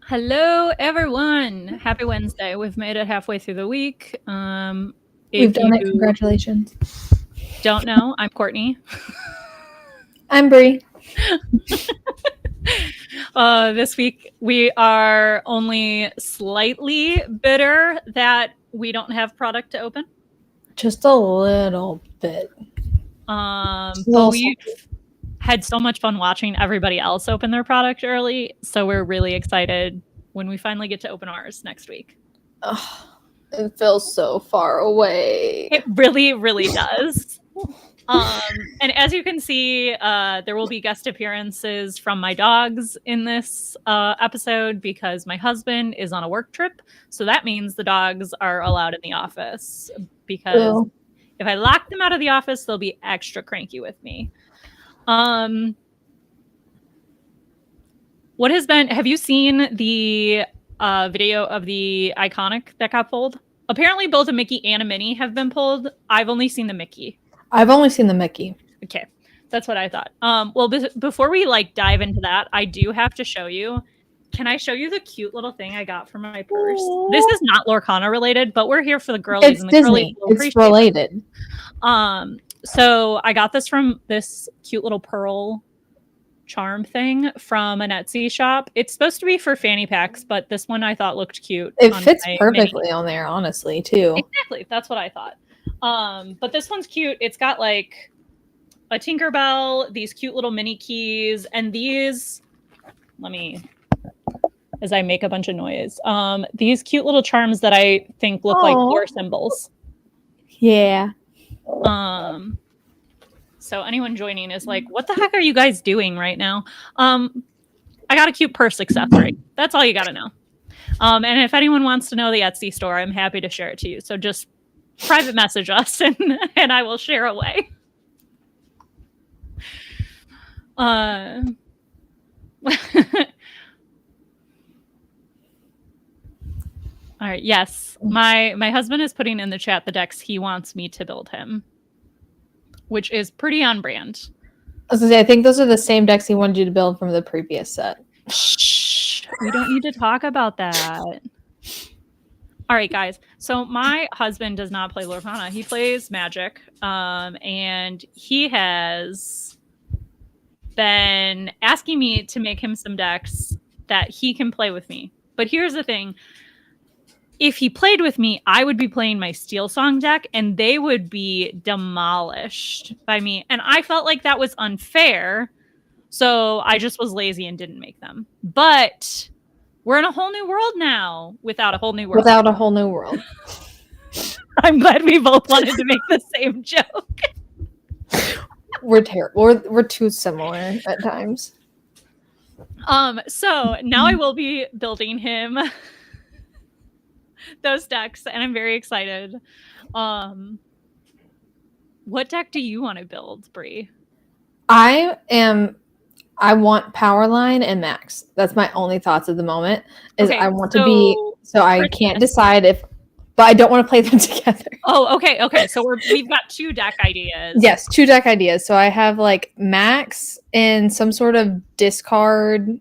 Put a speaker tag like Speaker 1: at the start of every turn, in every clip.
Speaker 1: Hello, everyone. Happy Wednesday. We've made it halfway through the week.
Speaker 2: We've
Speaker 1: If
Speaker 2: done it.
Speaker 1: you
Speaker 2: Congratulations.
Speaker 1: don't know, I'm Courtney.
Speaker 2: I'm Bri.
Speaker 1: This week, we are only slightly bitter that we don't have product to open.
Speaker 2: Just a little bit.
Speaker 1: But we've had so much fun watching everybody else open their product early. So we're really excited when we finally get to open ours next week.
Speaker 2: It feels so far away.
Speaker 1: It really, really does. And as you can see, there will be guest appearances from my dogs in this episode because my husband is on a work trip. So that means the dogs are allowed in the office because if I lock them out of the office, they'll be extra cranky with me. What has been, have you seen the video of the iconic that got pulled? Apparently both a Mickey and a Minnie have been pulled. I've only seen the Mickey.
Speaker 2: I've only seen the Mickey.
Speaker 1: Okay, that's what I thought. Well, before we dive into that, I do have to show you. Can I show you the cute little thing I got for my purse? Aww. This is not Lorcana related, but we're here for the girlies.
Speaker 2: It's Disney. It's related.
Speaker 1: So I got this from this cute little pearl charm thing from an Etsy shop. It's supposed to be for fanny packs, but this one I thought looked cute.
Speaker 2: It fits perfectly on there, honestly, too.
Speaker 1: Exactly. That's what I thought. But this one's cute. It's got like a Tinkerbell, these cute little mini keys, and these, as I make a bunch of noise, these cute little charms that I think look like war symbols.
Speaker 2: Yeah.
Speaker 1: So anyone joining is like, what the heck are you guys doing right now? I got a cute purse accessory. That's all you got to know. And if anyone wants to know the Etsy store, I'm happy to share it to you. So just private message us and I will share away. All right. Yes. My husband is putting in the chat the decks he wants me to build him, which is pretty on brand.
Speaker 2: I was gonna say, I think those are the same decks he wanted you to build from the previous set.
Speaker 1: Shh. We don't need to talk about that. All right, guys. So my husband does not play Lorcana. He plays Magic, and he has been asking me to make him some decks that he can play with me. But here's the thing. If he played with me, I would be playing my Steel Song deck, and they would be demolished by me. And I felt like that was unfair, so I just was lazy and didn't make them. But we're in a whole new world now without a whole new world.
Speaker 2: Without a whole new world.
Speaker 1: I'm glad we both wanted to make the same joke.
Speaker 2: We're terrible. We're too similar at times.
Speaker 1: So now I will be building him those decks, and I'm very excited. What deck do you want to build, Bri?
Speaker 2: I want Powerline and Max. That's my only thoughts at the moment. I want to be. So I can't decide but I don't want to play them together.
Speaker 1: Oh, okay. So we've got two deck ideas.
Speaker 2: Yes, two deck ideas. So I have like Max and some sort of discard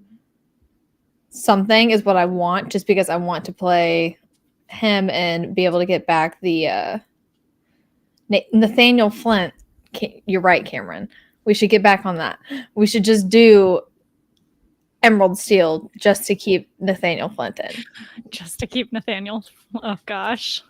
Speaker 2: something is what I want, just because I want to play him and be able to get back the Nathaniel Flint. You're right, Cameron. We should get back on that. We should just do Emerald Steel just to keep Nathaniel Flint in.
Speaker 1: Just to keep Nathaniel. Oh, gosh.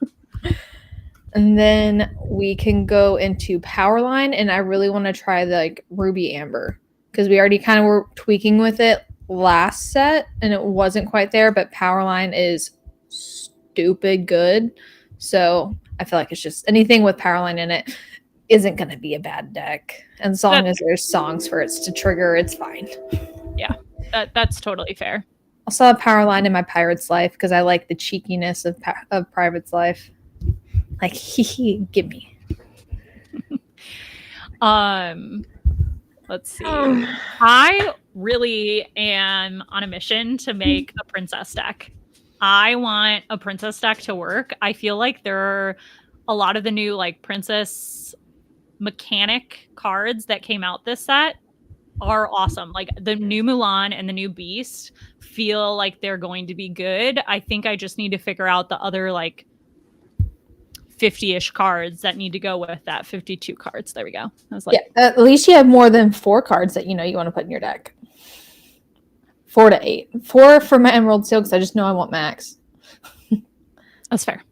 Speaker 2: And then we can go into Powerline, and I really want to try the Ruby Amber because we already kind of were tweaking with it last set, and it wasn't quite there, but Powerline is stupid good. So I feel like it's just anything with Powerline in it isn't going to be a bad deck. And as long as there's songs for it to trigger, it's fine.
Speaker 1: Yeah, that's totally fair.
Speaker 2: I'll still have Powerline in my Pirate's Life because I like the cheekiness of Pirate's Life. Like, give me.
Speaker 1: Let's see. I really am on a mission to make a princess deck. I want a princess deck to work. I feel like there are a lot of the new princess mechanic cards that came out this set are awesome. Like the new Mulan and the new Beast feel like they're going to be good. I think I just need to figure out the other like 50-ish cards that need to go with that. 52 cards. There we go. I was like,
Speaker 2: yeah, at least you have more than 4 cards that you want to put in your deck. 4 to 8. 4 for my Emerald Seal because I just know I want max.
Speaker 1: That's fair.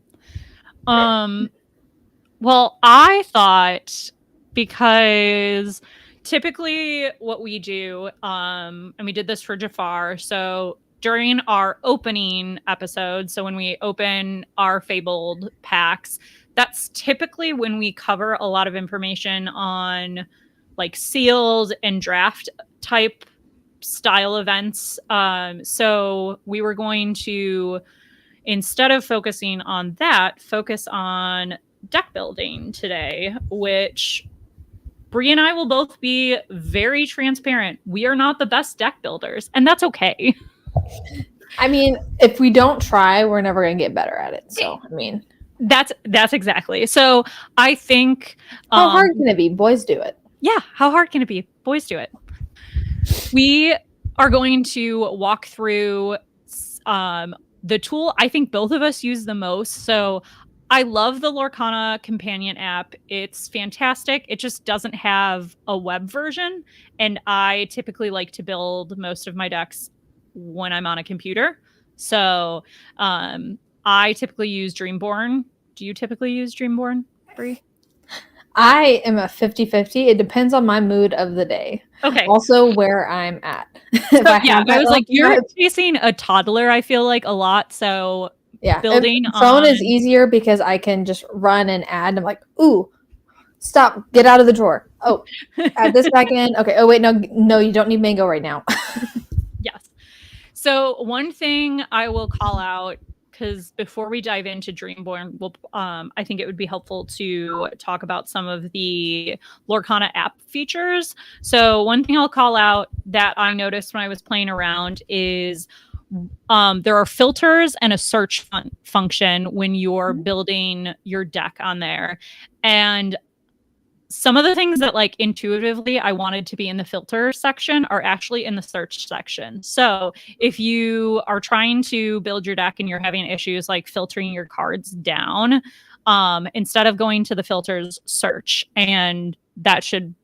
Speaker 1: Well, I thought, because typically what we do, and we did this for Jafar, so during our opening episode, so when we open our Fabled packs, that's typically when we cover a lot of information on like sealed and draft type style events. So we were going to, instead of focusing on that, focus on deck building today, which Bri and I will both be very transparent. We are not the best deck builders, and that's okay.
Speaker 2: I mean, if we don't try, we're never going to get better at it. So, I mean,
Speaker 1: that's exactly. So I think
Speaker 2: how hard can it be? Boys do it.
Speaker 1: Yeah, how hard can it be? Boys do it. We are going to walk through the tool I think both of us use the most. So I love the Lorcana companion app. It's fantastic. It just doesn't have a web version. And I typically like to build most of my decks when I'm on a computer. So I typically use Dreamborn. Do you typically use Dreamborn, Bri?
Speaker 2: I am a 50-50. It depends on my mood of the day.
Speaker 1: Okay.
Speaker 2: Also where I'm at.
Speaker 1: So, I was like, you're chasing a toddler, I feel like, a lot. So
Speaker 2: yeah,
Speaker 1: building
Speaker 2: phone is easier because I can just run and add. And I'm like, ooh, stop, get out of the drawer. Oh, add this back in. Okay. Oh wait, no, you don't need mango right now.
Speaker 1: Yes. So one thing I will call out, because before we dive into Dreamborn, I think it would be helpful to talk about some of the Lorcana app features. So one thing I'll call out that I noticed when I was playing around is there are filters and a search function when you're building your deck on there. And some of the things that like intuitively I wanted to be in the filter section are actually in the search section. So if you are trying to build your deck and you're having issues like filtering your cards down, instead of going to the filters, search, and that should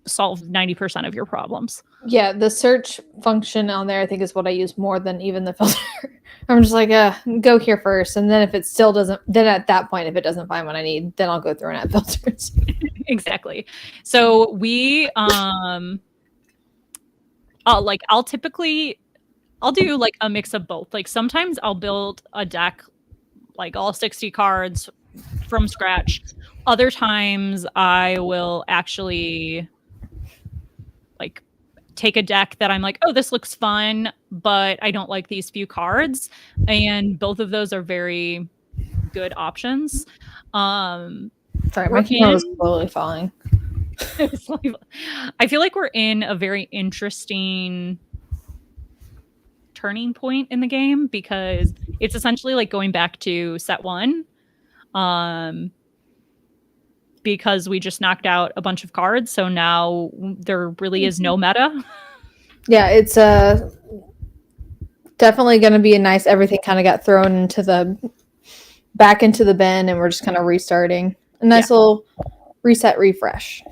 Speaker 1: solve 90% of your problems.
Speaker 2: Yeah, the search function on there I think is what I use more than even the filter. I'm just like, go here first, and then if it still doesn't, then at that point, if it doesn't find what I need, then I'll go through and add filters.
Speaker 1: Exactly. So we I'll do like a mix of both. Like sometimes I'll build a deck like all 60 cards from scratch. Other times I will actually like take a deck that I'm like, oh, this looks fun, but I don't like these few cards. And both of those are very good options.
Speaker 2: Sorry, my camera was slowly falling.
Speaker 1: I feel like we're in a very interesting turning point in the game because it's essentially like going back to set 1. Because we just knocked out a bunch of cards, so now there really is no meta.
Speaker 2: Yeah, it's definitely going to be a nice, everything kind of got thrown into back into the bin, and we're just kind of restarting. A nice little reset refresh.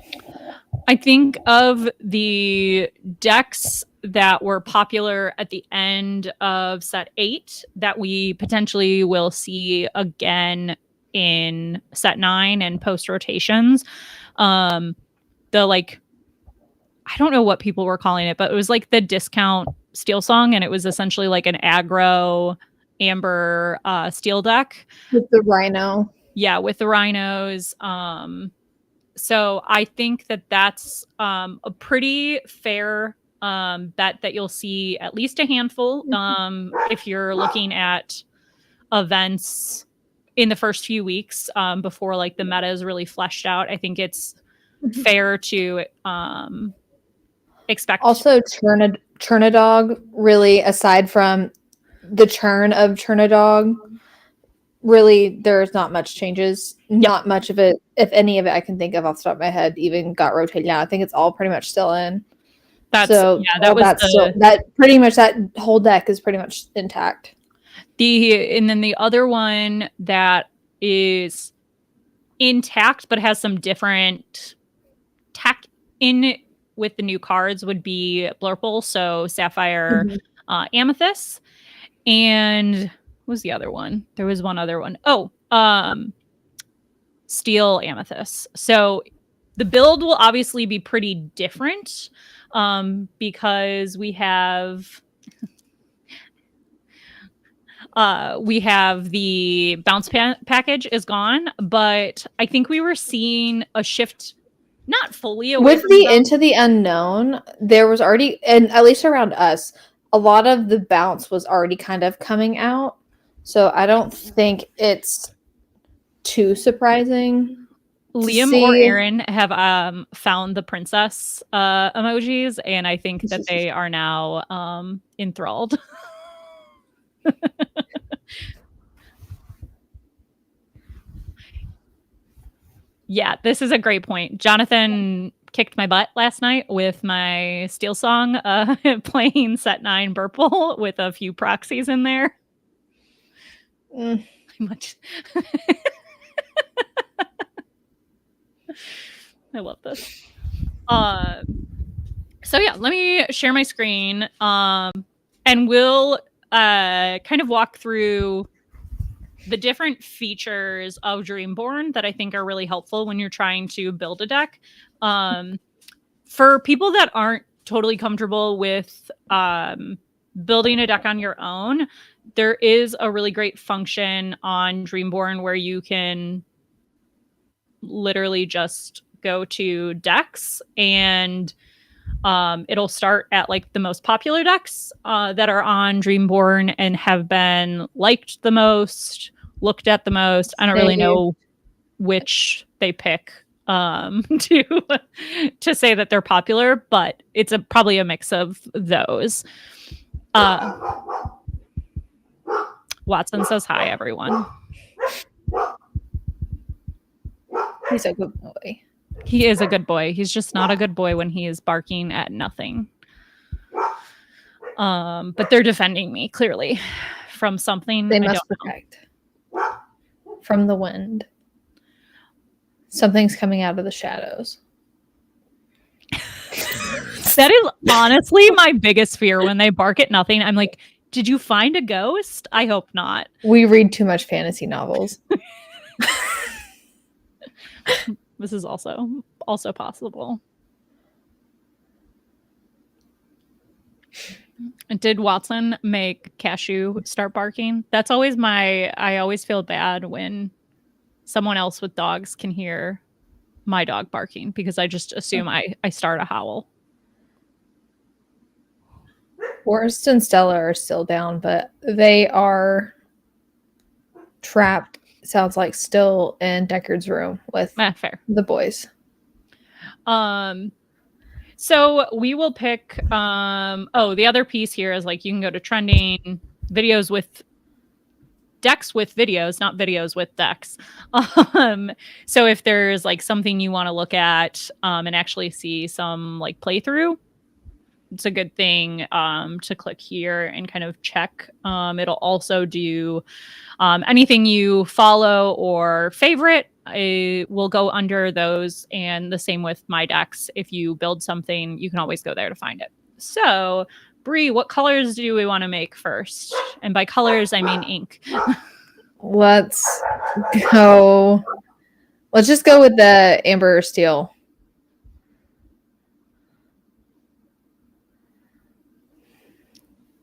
Speaker 1: I think of the decks that were popular at the end of set 8 that we potentially will see again in set 9 and post rotations. The like, I don't know what people were calling it, but it was like the discount Steel Song, and it was essentially like an aggro amber steel deck
Speaker 2: with the rhino.
Speaker 1: Yeah, with the rhinos. So I think that that's a pretty fair bet that you'll see at least a handful if you're looking at events in the first few weeks before like the meta is really fleshed out. I think it's fair to expect.
Speaker 2: Also, Churnadog, really, aside from the churn of Churnadog, really there's not much changes. Not much of it, if any of it I can think of off the top of my head, even got rotated out. I think it's all pretty much still in.
Speaker 1: That
Speaker 2: pretty much that whole deck is pretty much intact.
Speaker 1: And then the other one that is intact but has some different tech in it with the new cards would be Blurple, so Sapphire, Amethyst, and what was the other one? There was one other one. Steel Amethyst. So the build will obviously be pretty different because we have the bounce package is gone, but I think we were seeing a shift, not fully away
Speaker 2: with the Into the Unknown. There was already, and at least around us, a lot of the bounce was already kind of coming out. So I don't think it's too surprising.
Speaker 1: Liam or Aaron have found the princess emojis, and I think that they are now enthralled. Yeah, this is a great point. Jonathan kicked my butt last night with my Steel Song playing set 9 Burple with a few proxies in there. Much. I love this. So yeah, let me share my screen and we'll kind of walk through the different features of Dreamborn that I think are really helpful when you're trying to build a deck. For people that aren't totally comfortable with building a deck on your own, there is a really great function on Dreamborn where you can literally just go to decks and it'll start at like the most popular decks that are on Dreamborn and have been liked the most, looked at the most. I don't really know which they pick to say that they're popular, but it's probably a mix of those. Watson says hi, everyone.
Speaker 2: He's a good boy.
Speaker 1: He is a good boy. He's just not a good boy when he is barking at nothing. But they're defending me clearly from something.
Speaker 2: They must protect from the wind. Something's coming out of the shadows.
Speaker 1: That is honestly my biggest fear when they bark at nothing. I'm like, did you find a ghost? I hope not.
Speaker 2: We read too much fantasy novels.
Speaker 1: This is also possible. Did Watson make Cashew start barking? That's always I always feel bad when someone else with dogs can hear my dog barking because I just assume I start a howl.
Speaker 2: Forrest and Stella are still down, but they are trapped, sounds like, still in Deckard's room with
Speaker 1: fair.
Speaker 2: The boys.
Speaker 1: So we will pick the other piece here is like you can go to trending videos with decks with videos, not videos with decks. So if there's like something you want to look at and actually see some like playthrough, it's a good thing to click here and kind of check. It'll also do anything you follow or favorite. It will go under those, and the same with my decks. If you build something, you can always go there to find it. So, Bri, what colors do we want to make first? And by colors, I mean ink.
Speaker 2: Let's go. Let's just go with the amber steel.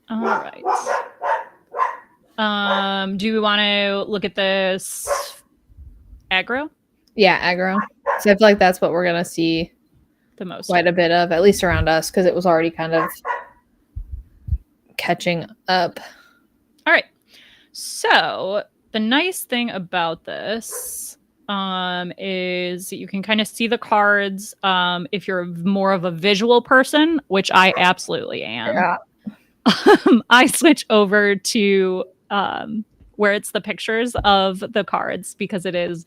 Speaker 1: All right. Do we want to look at this aggro?
Speaker 2: Yeah, aggro. So I feel like that's what we're going to see
Speaker 1: the most.
Speaker 2: Quite a bit of, at least around us, because it was already kind of catching up.
Speaker 1: All right. So the nice thing about this is you can kind of see the cards if you're more of a visual person, which I absolutely am.
Speaker 2: Yeah.
Speaker 1: I switch over to where it's the pictures of the cards because it is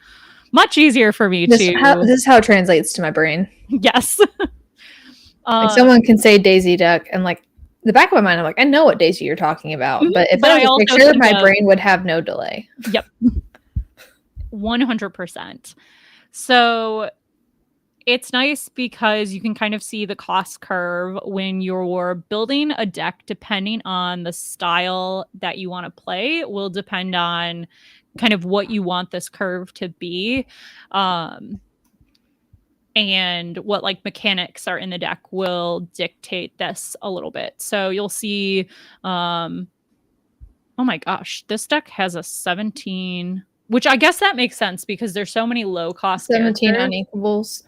Speaker 1: much easier for me
Speaker 2: this is how it translates to my brain.
Speaker 1: Yes.
Speaker 2: Like someone can say Daisy Duck, and like the back of my mind, I'm like, I know what Daisy you're talking about. But if I was a picture, my brain would have no delay.
Speaker 1: Yep. 100%. So it's nice because you can kind of see the cost curve when you're building a deck. Depending on the style that you want to play will depend on kind of what you want this curve to be. And what like mechanics are in the deck will dictate this a little bit. So you'll see, oh my gosh, this deck has a 17, which I guess that makes sense because there's so many low cost
Speaker 2: 17 uninkables.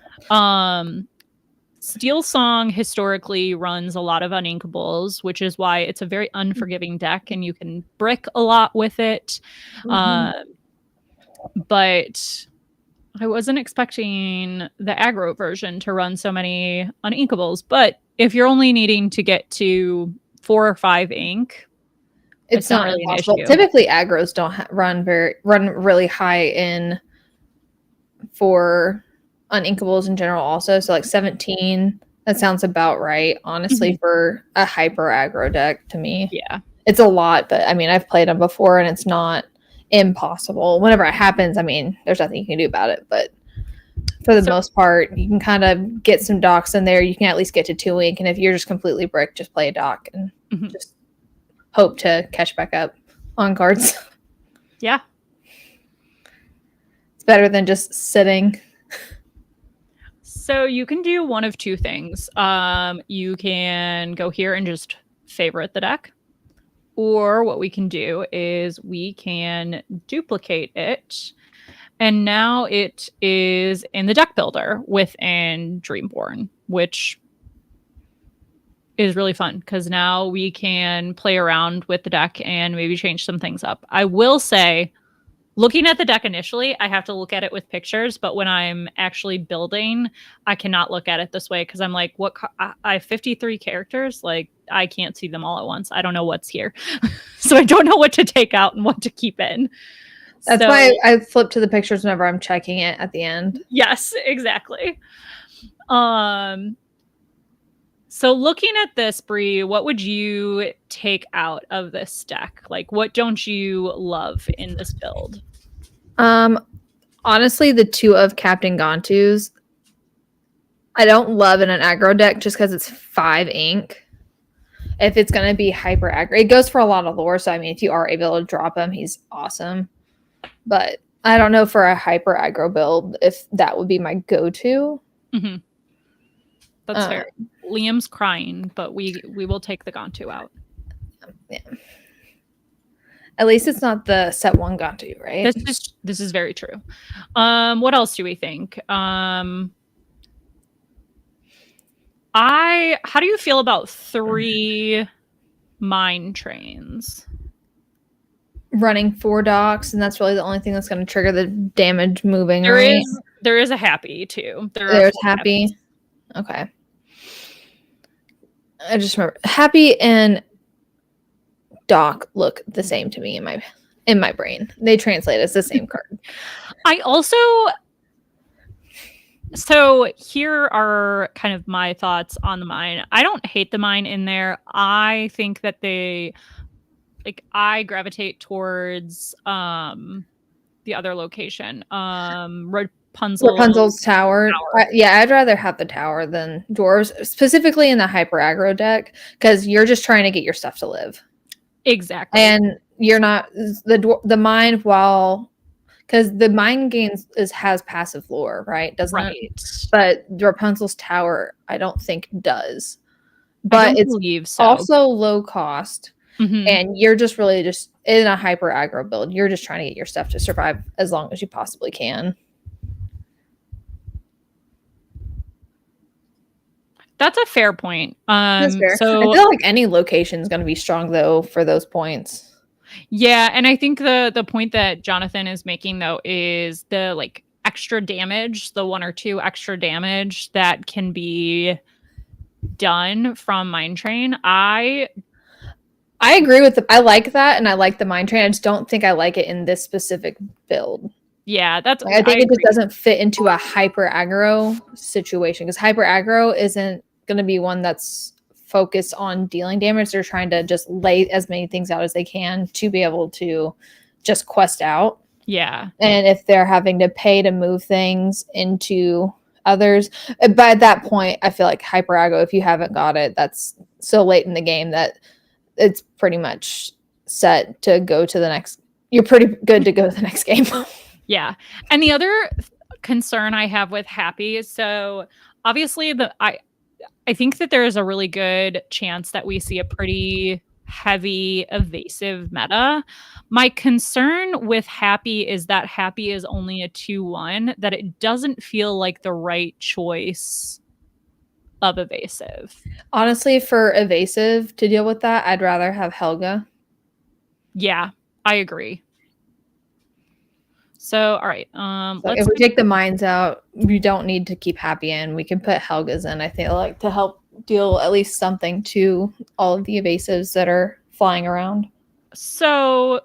Speaker 1: Steel Song historically runs a lot of uninkables, which is why it's a very unforgiving deck and you can brick a lot with it. But I wasn't expecting the aggro version to run so many uninkables. But if you're only needing to get to 4 or 5 ink,
Speaker 2: it's not really impossible. An issue. Typically, aggros don't run really high in for uninkables in general also. So like 17, that sounds about right, honestly, for a hyper aggro deck to me.
Speaker 1: Yeah.
Speaker 2: It's a lot, but I mean, I've played them before and it's not impossible. Whenever it happens, I mean, there's nothing you can do about it, but for the most part, you can kind of get some docks in there. You can at least get to 2 ink, and if you're just completely bricked, just play a dock and just hope to catch back up on cards.
Speaker 1: Yeah.
Speaker 2: It's better than just sitting.
Speaker 1: So you can do one of 2 things. You can go here and just favorite the deck. Or what we can do is we can duplicate it. And now it is in the deck builder within Dreamborn, which is really fun because now we can play around with the deck and maybe change some things up. I will say, looking at the deck initially, I have to look at it with pictures, but when I'm actually building, I cannot look at it this way because I'm like, what? I have 53 characters. Like, I can't see them all at once. I don't know what's here. So I don't know what to take out and what to keep in.
Speaker 2: That's why I flip to the pictures whenever I'm checking it at the end.
Speaker 1: Yes, exactly. So looking at this, Bri, what would you take out of this deck? Like, what don't you love in this build?
Speaker 2: Honestly, the 2 of Captain Gontu's, I don't love in an aggro deck just because it's 5 ink. If it's going to be hyper aggro, it goes for a lot of lore. So, I mean, if you are able to drop him, he's awesome. But I don't know for a hyper aggro build if that would be my go-to.
Speaker 1: That's fair. Liam's crying, but we will take the Gontu out.
Speaker 2: Yeah. At least it's not the set 1 Gontu, right?
Speaker 1: This is very true. What else do we think? How do you feel about 3 mine trains?
Speaker 2: Running 4 docks, and that's really the only thing that's going to trigger the damage moving.
Speaker 1: There is a happy too.
Speaker 2: There's happy. Okay. I just remember happy and dock look the same to me in my brain. They translate as the same card.
Speaker 1: So here are kind of my thoughts on the mine. I don't hate the mine in there. I think that I gravitate towards the other location. Rapunzel's
Speaker 2: tower. Yeah, I'd rather have the tower than dwarves, specifically in the hyper aggro deck, because you're just trying to get your stuff to live.
Speaker 1: Exactly.
Speaker 2: And you're not the mine, while because the mine has passive lore, right? Doesn't it? But Rapunzel's tower, I don't think does. But it's also low cost. And you're just really just in a hyper aggro build. You're just trying to get your stuff to survive as long as you possibly can.
Speaker 1: That's a fair point.
Speaker 2: That's fair. So I feel like any location is going to be strong though for those points.
Speaker 1: Yeah, and I think the point that Jonathan is making though is the like extra damage, the 1 or 2 extra damage that can be done from Mine Train. I
Speaker 2: agree with I like that, and I like the Mine Train. I just don't think I like it in this specific build.
Speaker 1: Yeah, that's.
Speaker 2: I think it just doesn't fit into a hyper aggro situation because hyper aggro isn't going to be one that's focused on dealing damage. They're trying to just lay as many things out as they can to be able to just quest out.
Speaker 1: Yeah.
Speaker 2: And if they're having to pay to move things into others, by that point, I feel like hyper aggro, if you haven't got it, that's so late in the game that it's pretty much set to go to the next. You're pretty good to go to the next game.
Speaker 1: Yeah. And the other concern I have with Happy is, so obviously I think that there is a really good chance that we see a pretty heavy evasive meta. My concern with Happy is that Happy is only a 2/1, that it doesn't feel like the right choice of evasive.
Speaker 2: Honestly, for evasive to deal with that, I'd rather have Helga.
Speaker 1: Yeah, I agree. So, all right.
Speaker 2: If we take the mines out, we don't need to keep Happy in. We can put Helga's in, I feel like, to help deal at least something to all of the evasives that are flying around.
Speaker 1: So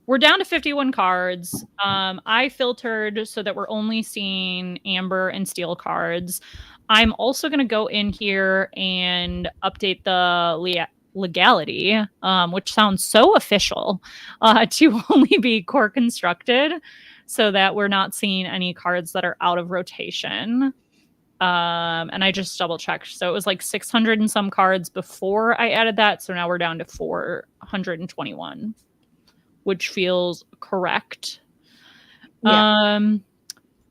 Speaker 1: we're down to 51 cards. I filtered so that we're only seeing amber and steel cards. I'm also going to go in here and update the legality, which sounds so official, to only be core constructed, so that we're not seeing any cards that are out of rotation. And I just double checked. So it was like 600 and some cards before I added that. So now we're down to 421, which feels correct. Yeah.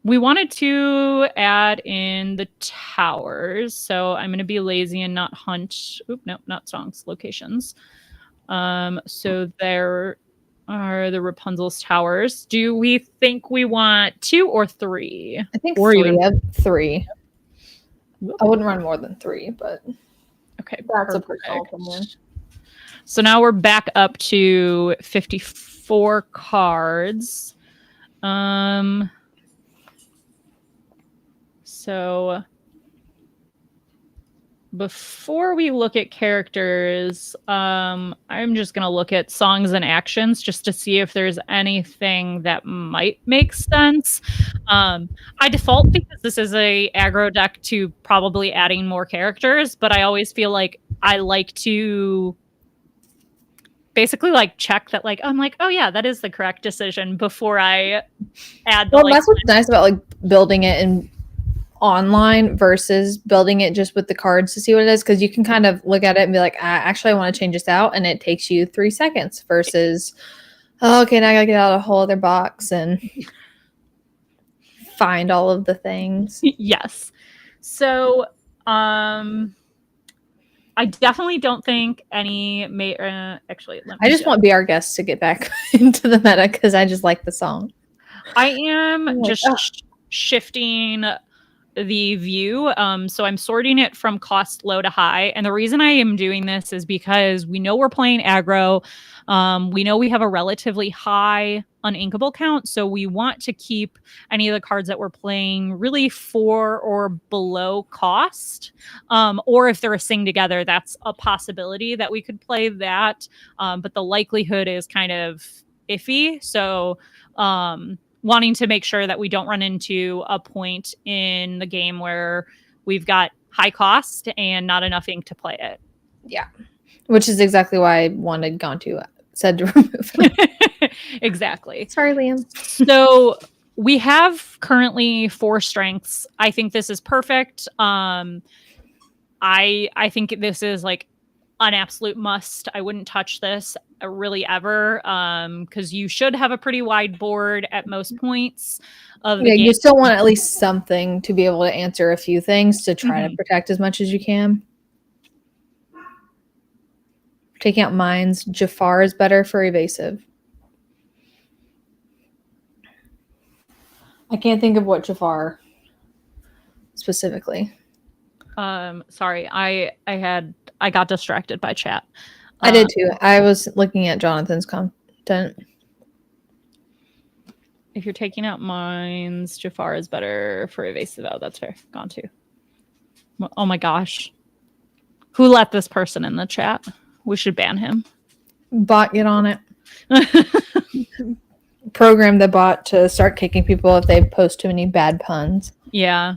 Speaker 1: We wanted to add in the towers. So I'm going to be lazy and not hunt. Oop, no, not songs, locations. So there are the Rapunzel's towers. Do we think we want 2 or 3?
Speaker 2: I think 3. I wouldn't run more than 3, but
Speaker 1: okay,
Speaker 2: that's a personal opinion.
Speaker 1: So now we're back up to 54 cards. So before we look at characters, I'm just going to look at songs and actions just to see if there's anything that might make sense. I default, because this is a aggro deck, to probably adding more characters, but I always feel like I like to basically like check that, like, I'm like, oh yeah, that is the correct decision before I add the,
Speaker 2: well, that's what's nice about like building it in online versus building it just with the cards to see what it is, because you can kind of look at it and be like, actually I want to change this out, and it takes you 3 seconds versus okay, now I gotta get out a whole other box and find all of the things.
Speaker 1: Yes. So I definitely don't think any actually
Speaker 2: I just want Be Our Guest to get back into the meta because I just like the song.
Speaker 1: I am just shifting the view. So I'm sorting it from cost low to high. And the reason I am doing this is because we know we're playing aggro. We know we have a relatively high uninkable count. So we want to keep any of the cards that we're playing really 4 or below cost. Or if they're a sing together, that's a possibility that we could play that. But the likelihood is kind of iffy. So wanting to make sure that we don't run into a point in the game where we've got high cost and not enough ink to play it.
Speaker 2: Yeah. Which is exactly why I wanted said to remove it.
Speaker 1: Exactly.
Speaker 2: Sorry, Liam.
Speaker 1: So we have currently 4 strengths. I think this is perfect. I think this is like an absolute must. I wouldn't touch this really ever, because you should have a pretty wide board at most points of the game.
Speaker 2: You still want at least something to be able to answer a few things to try to protect as much as you can. Taking out mines, Jafar is better for evasive. I can't think of what Jafar specifically.
Speaker 1: Sorry, I got distracted by chat.
Speaker 2: I did too. I was looking at Jonathan's content.
Speaker 1: If you're taking out mines, Jafar is better for evasive. Oh, that's fair. Gone too. Oh my gosh. Who let this person in the chat? We should ban him.
Speaker 2: Bot, get on it. Program the bot to start kicking people if they post too many bad puns.
Speaker 1: Yeah.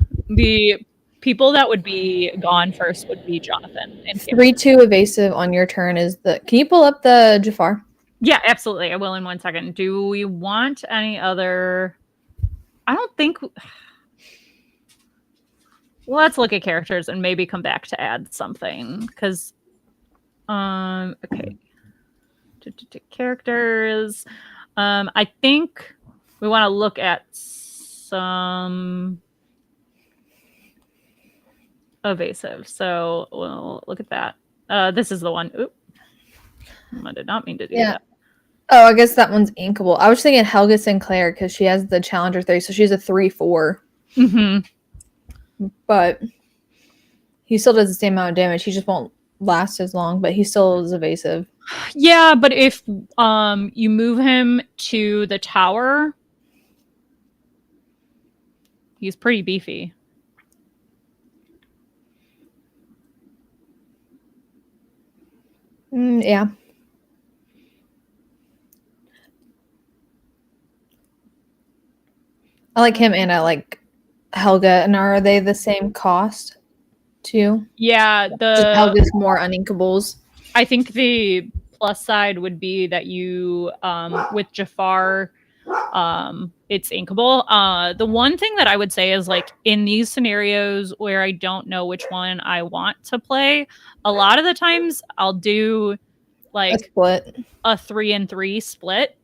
Speaker 1: people that would be gone first would be Jonathan and Cameron.
Speaker 2: 3/2 evasive on your turn is the. Can you pull up the Jafar?
Speaker 1: Yeah, absolutely. I will in 1 second. Do we want any other? I don't think. Let's look at characters and maybe come back to add something because, okay. Characters. I think we want to look at some evasive. So we'll look at that. This is the one. Oop. I did not mean to do that.
Speaker 2: Oh, I guess that one's inkable. I was thinking Helga Sinclair because she has the Challenger 3, so she's a 3/4.
Speaker 1: Mm-hmm.
Speaker 2: But he still does the same amount of damage. He just won't last as long, but he still is evasive.
Speaker 1: Yeah, but if you move him to the tower, he's pretty beefy.
Speaker 2: Yeah. I like him and I like Helga. And are they the same cost too?
Speaker 1: Yeah,
Speaker 2: Just Helga's more uninkables.
Speaker 1: I think the plus side would be that you with Jafar it's inkable. The one thing that I would say is like in these scenarios where I don't know which one I want to play, a lot of the times I'll do like a 3-3 split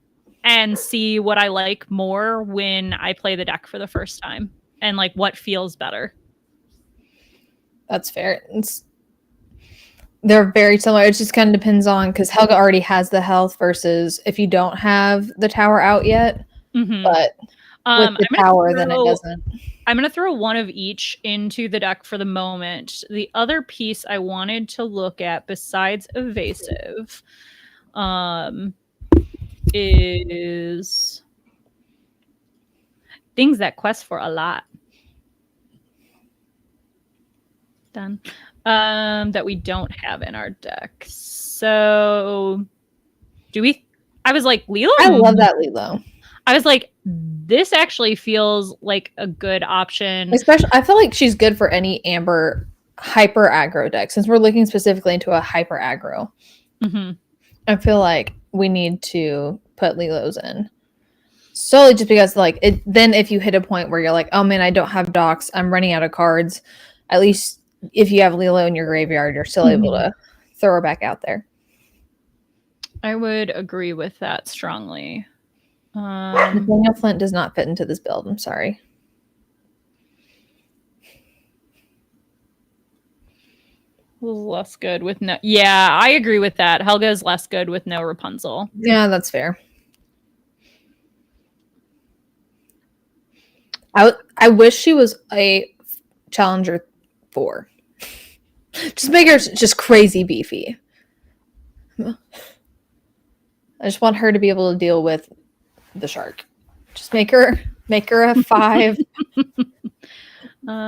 Speaker 1: and see what I like more when I play the deck for the first time and like what feels better.
Speaker 2: That's fair. They're very similar. It just kind of depends on because Helga already has the health versus if you don't have the tower out yet.
Speaker 1: Mm-hmm.
Speaker 2: But with the tower, then it doesn't.
Speaker 1: I'm going to throw one of each into the deck for the moment. The other piece I wanted to look at besides evasive is things that quest for a lot. Done. That we don't have in our deck. So do we? I was like, Lilo?
Speaker 2: I love that Lilo.
Speaker 1: I was like, this actually feels like a good option.
Speaker 2: Especially, I feel like she's good for any Amber hyper aggro deck since we're looking specifically into a hyper aggro.
Speaker 1: Mm-hmm.
Speaker 2: I feel like we need to put Lilos in. Solely just because, like, then if you hit a point where you're like, oh man, I don't have docks, I'm running out of cards, at least if you have Lilo in your graveyard, you're still able to throw her back out there.
Speaker 1: I would agree with that strongly.
Speaker 2: Nathaniel Flint does not fit into this build. I'm sorry.
Speaker 1: Less good with no. Yeah, I agree with that. Helga is less good with no Rapunzel.
Speaker 2: Yeah, that's fair. I wish she was a Challenger 4. Just make her just crazy beefy. I just want her to be able to deal with the shark. Just make her a 5.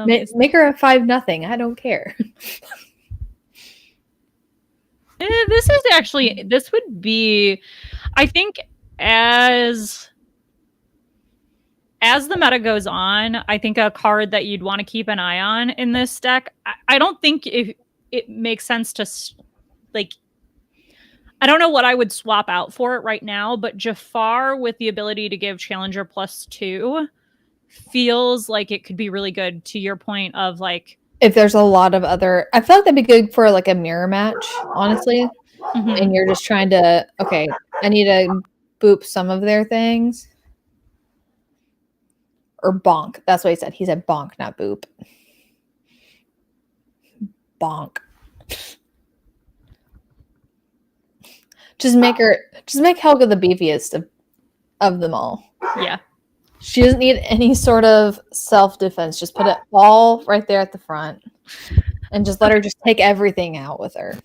Speaker 2: Make her a 5-0. I don't care. This
Speaker 1: would be, I think, as the meta goes on, I think a card that you'd want to keep an eye on in this deck. I don't think if it makes sense to like. I don't know what I would swap out for it right now, but Jafar with the ability to give Challenger +2 feels like it could be really good. To your point of like,
Speaker 2: if there's a lot of other, I feel like that'd be good for like a mirror match, honestly. Mm-hmm. And you're just trying to, okay, I need to boop some of their things. Or bonk. That's what he said. He said bonk, not boop. Bonk. Just make Helga the beefiest of them all.
Speaker 1: Yeah.
Speaker 2: She doesn't need any sort of self-defense. Just put it all right there at the front. And just let her just take everything out with her.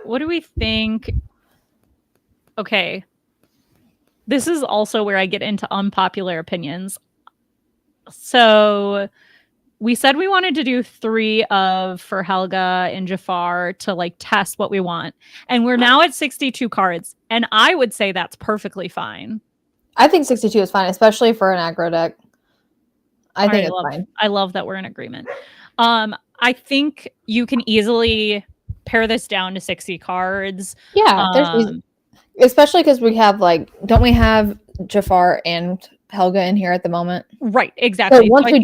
Speaker 1: What do we think? Okay. This is also where I get into unpopular opinions. So we said we wanted to do 3 for Helga and Jafar to like test what we want. And we're now at 62 cards. And I would say that's perfectly fine.
Speaker 2: I think 62 is fine, especially for an aggro deck. I think it's fine.
Speaker 1: I love that we're in agreement. I think you can easily pare this down to 60 cards.
Speaker 2: Yeah, especially because we have don't we have Jafar and Helga in here at the moment?
Speaker 1: Right,
Speaker 2: So
Speaker 1: exactly.
Speaker 2: once we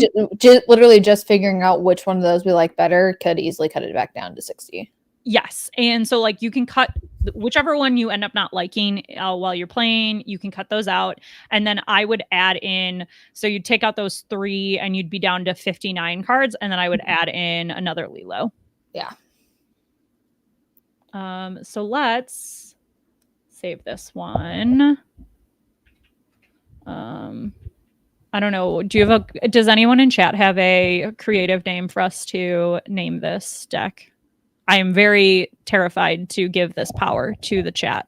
Speaker 2: literally just figuring out which one of those we like better could easily cut it back down to 60.
Speaker 1: Yes. And so you can cut whichever one you end up not liking while you're playing, you can cut those out. And then I would add in, so you'd take out those 3 and you'd be down to 59 cards. And then I would add in another Lilo.
Speaker 2: Yeah.
Speaker 1: So let's save this one. I don't know. Does anyone in chat have a creative name for us to name this deck? I am very terrified to give this power to the chat.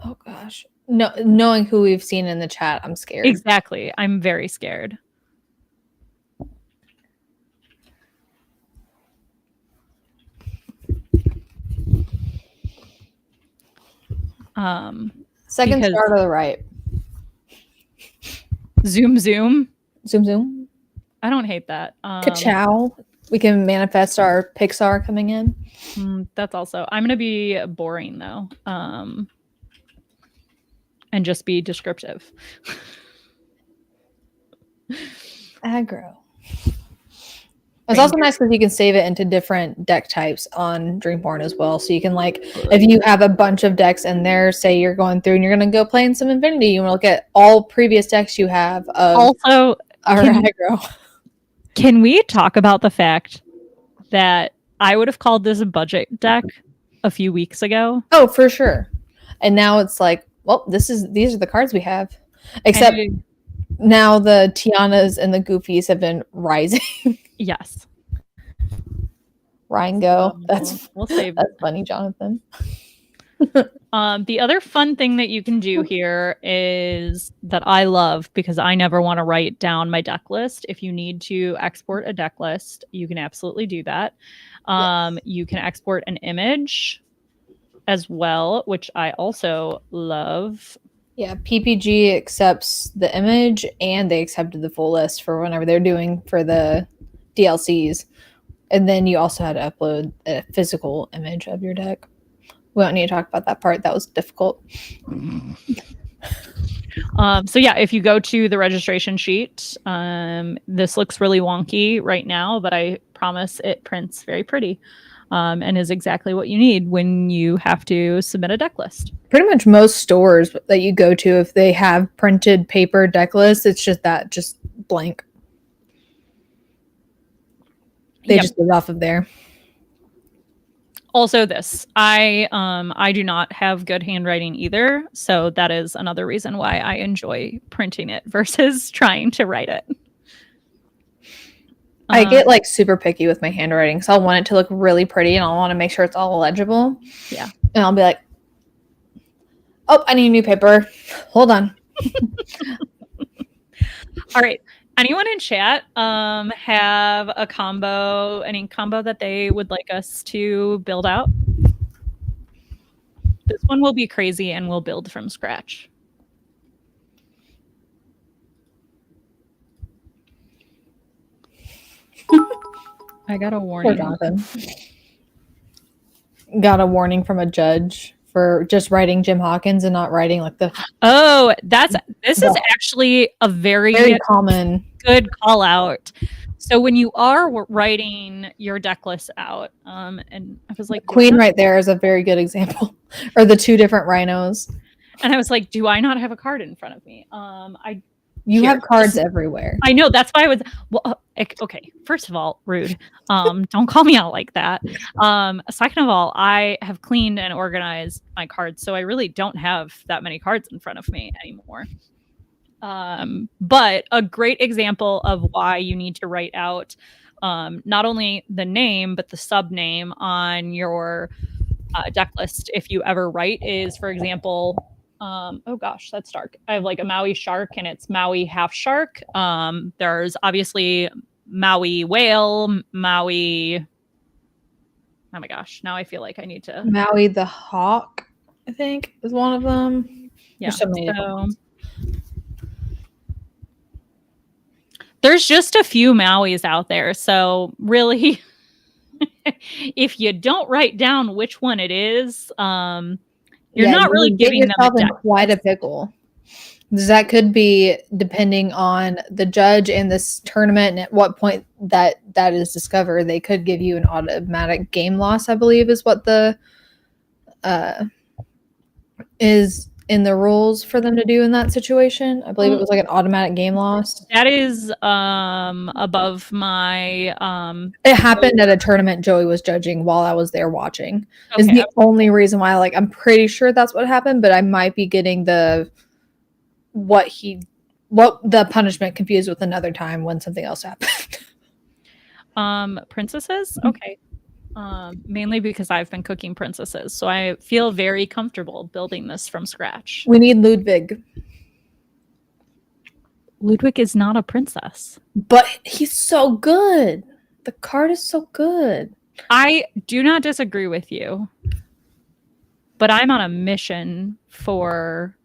Speaker 2: Oh gosh. No, knowing who we've seen in the chat, I'm scared.
Speaker 1: Exactly. I'm very scared.
Speaker 2: Second star to the right.
Speaker 1: Zoom.
Speaker 2: Zoom zoom.
Speaker 1: I don't hate that.
Speaker 2: Ka-chow. We can manifest our Pixar coming in.
Speaker 1: That's also. I'm gonna be boring though. And just be descriptive.
Speaker 2: Aggro. It's also nice because you can save it into different deck types on Dreamborn as well. So you can if you have a bunch of decks in there, say you're going through and you're going to go play in some Infinity, you want to look at all previous decks you have of
Speaker 1: also
Speaker 2: aggro.
Speaker 1: Can we talk about the fact that I would have called this a budget deck a few weeks ago?
Speaker 2: Oh, for sure. And now it's well, these are the cards we have. Except now the Tianas and the Goofies have been rising.
Speaker 1: Yes.
Speaker 2: Ringo.
Speaker 1: We'll save
Speaker 2: that's funny, Jonathan.
Speaker 1: The other fun thing that you can do here is that I love because I never want to write down my deck list. If you need to export a deck list, you can absolutely do that. Yes. You can export an image as well, which I also love.
Speaker 2: Yeah, PPG accepts the image and they accepted the full list for whenever they're doing for the DLCs. And then you also had to upload a physical image of your deck. We don't need to talk about that part. That was difficult.
Speaker 1: So yeah, if you go to the registration sheet, this looks really wonky right now, but I promise it prints very pretty. And is exactly what you need when you have to submit a deck list.
Speaker 2: Pretty much most stores that you go to, if they have printed paper deck lists, it's just blank. They just live off of there.
Speaker 1: Also this, I do not have good handwriting either. So that is another reason why I enjoy printing it versus trying to write it.
Speaker 2: I get super picky with my handwriting, so I'll want it to look really pretty and I'll want to make sure it's all legible.
Speaker 1: Yeah.
Speaker 2: And I'll be like, oh, I need new paper. Hold on.
Speaker 1: All right. Anyone in chat have any combo that they would like us to build out? This one will be crazy and we'll build from scratch. I got a warning.
Speaker 2: Poor Jonathan. Got a warning from a judge for just writing Jim Hawkins and not writing
Speaker 1: Oh, this is actually a very
Speaker 2: common
Speaker 1: good call out. So when you are writing your deck list out, and I was like,
Speaker 2: Queen right there is a very good example, or the 2 different rhinos.
Speaker 1: And I was like, do I not have a card in front of me?
Speaker 2: You have cards everywhere.
Speaker 1: I know. That's why I was. Well, okay. First of all, rude. Don't call me out like that. Second of all, I have cleaned and organized my cards, so I really don't have that many cards in front of me anymore. But a great example of why you need to write out not only the name but the sub name on your deck list if you ever write is, for example. Oh gosh, that's dark. I have a Maui shark and it's Maui half shark. There's obviously Maui whale, Maui. Oh my gosh, now I feel like I need to.
Speaker 2: Maui the hawk, I think, is one of them.
Speaker 1: Yeah. There's just a few Mauis out there, so really, if you don't write down which one it is, you're not really giving them a deck.
Speaker 2: Quite a pickle. That could be depending on the judge and this tournament and at what point that is discovered. They could give you an automatic game loss, I believe is what the is in the rules for them to do in that situation. I believe it was like an automatic game loss.
Speaker 1: That is above my
Speaker 2: it happened at a tournament Joey was judging while I was there watching.
Speaker 1: Okay.
Speaker 2: Is the only reason why I'm pretty sure that's what happened, but I might be getting what the punishment confused with another time when something else happened.
Speaker 1: Princesses? Okay. Mainly because I've been cooking princesses, so I feel very comfortable building this from scratch.
Speaker 2: We need Ludwig.
Speaker 1: Ludwig is not a princess.
Speaker 2: But he's so good. The card is so good.
Speaker 1: I do not disagree with you, but I'm on a mission for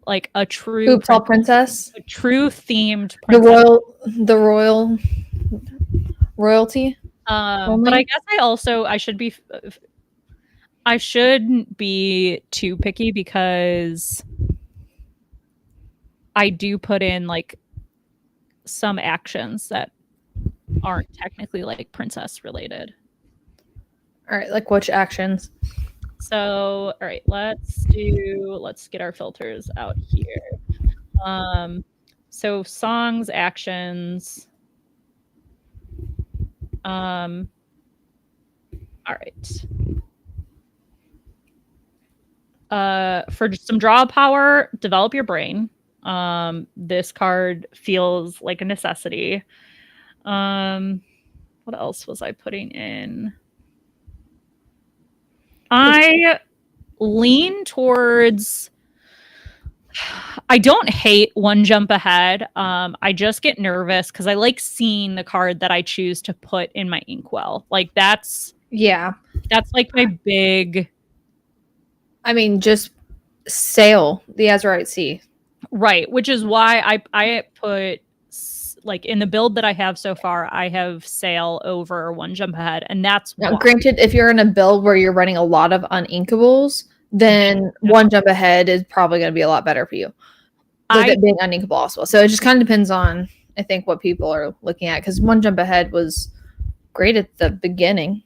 Speaker 1: like a true
Speaker 2: princess.
Speaker 1: A true themed princess.
Speaker 2: The royalty.
Speaker 1: But I guess I shouldn't be too picky because I do put in like some actions that aren't technically like princess related.
Speaker 2: All right, like which actions?
Speaker 1: So, all right, let's get our filters out here. So songs, actions. All right. For some draw power, develop your brain. This card feels like a necessity. What else was I putting in? I lean towards, I don't hate one jump ahead. I just get nervous because I like seeing the card that I choose to put in my inkwell. Like that's like my big.
Speaker 2: I mean, just sail the Azurite Sea.
Speaker 1: Right, which is why I put, like in the build that I have so far, I have sail over one jump ahead, and that's
Speaker 2: now, granted, if you're in a build where you're running a lot of uninkables, then one jump ahead is probably going to be a lot better for you. With it being uninkable also. So it just kind of depends on, I think, what people are looking at, because one jump ahead was great at the beginning.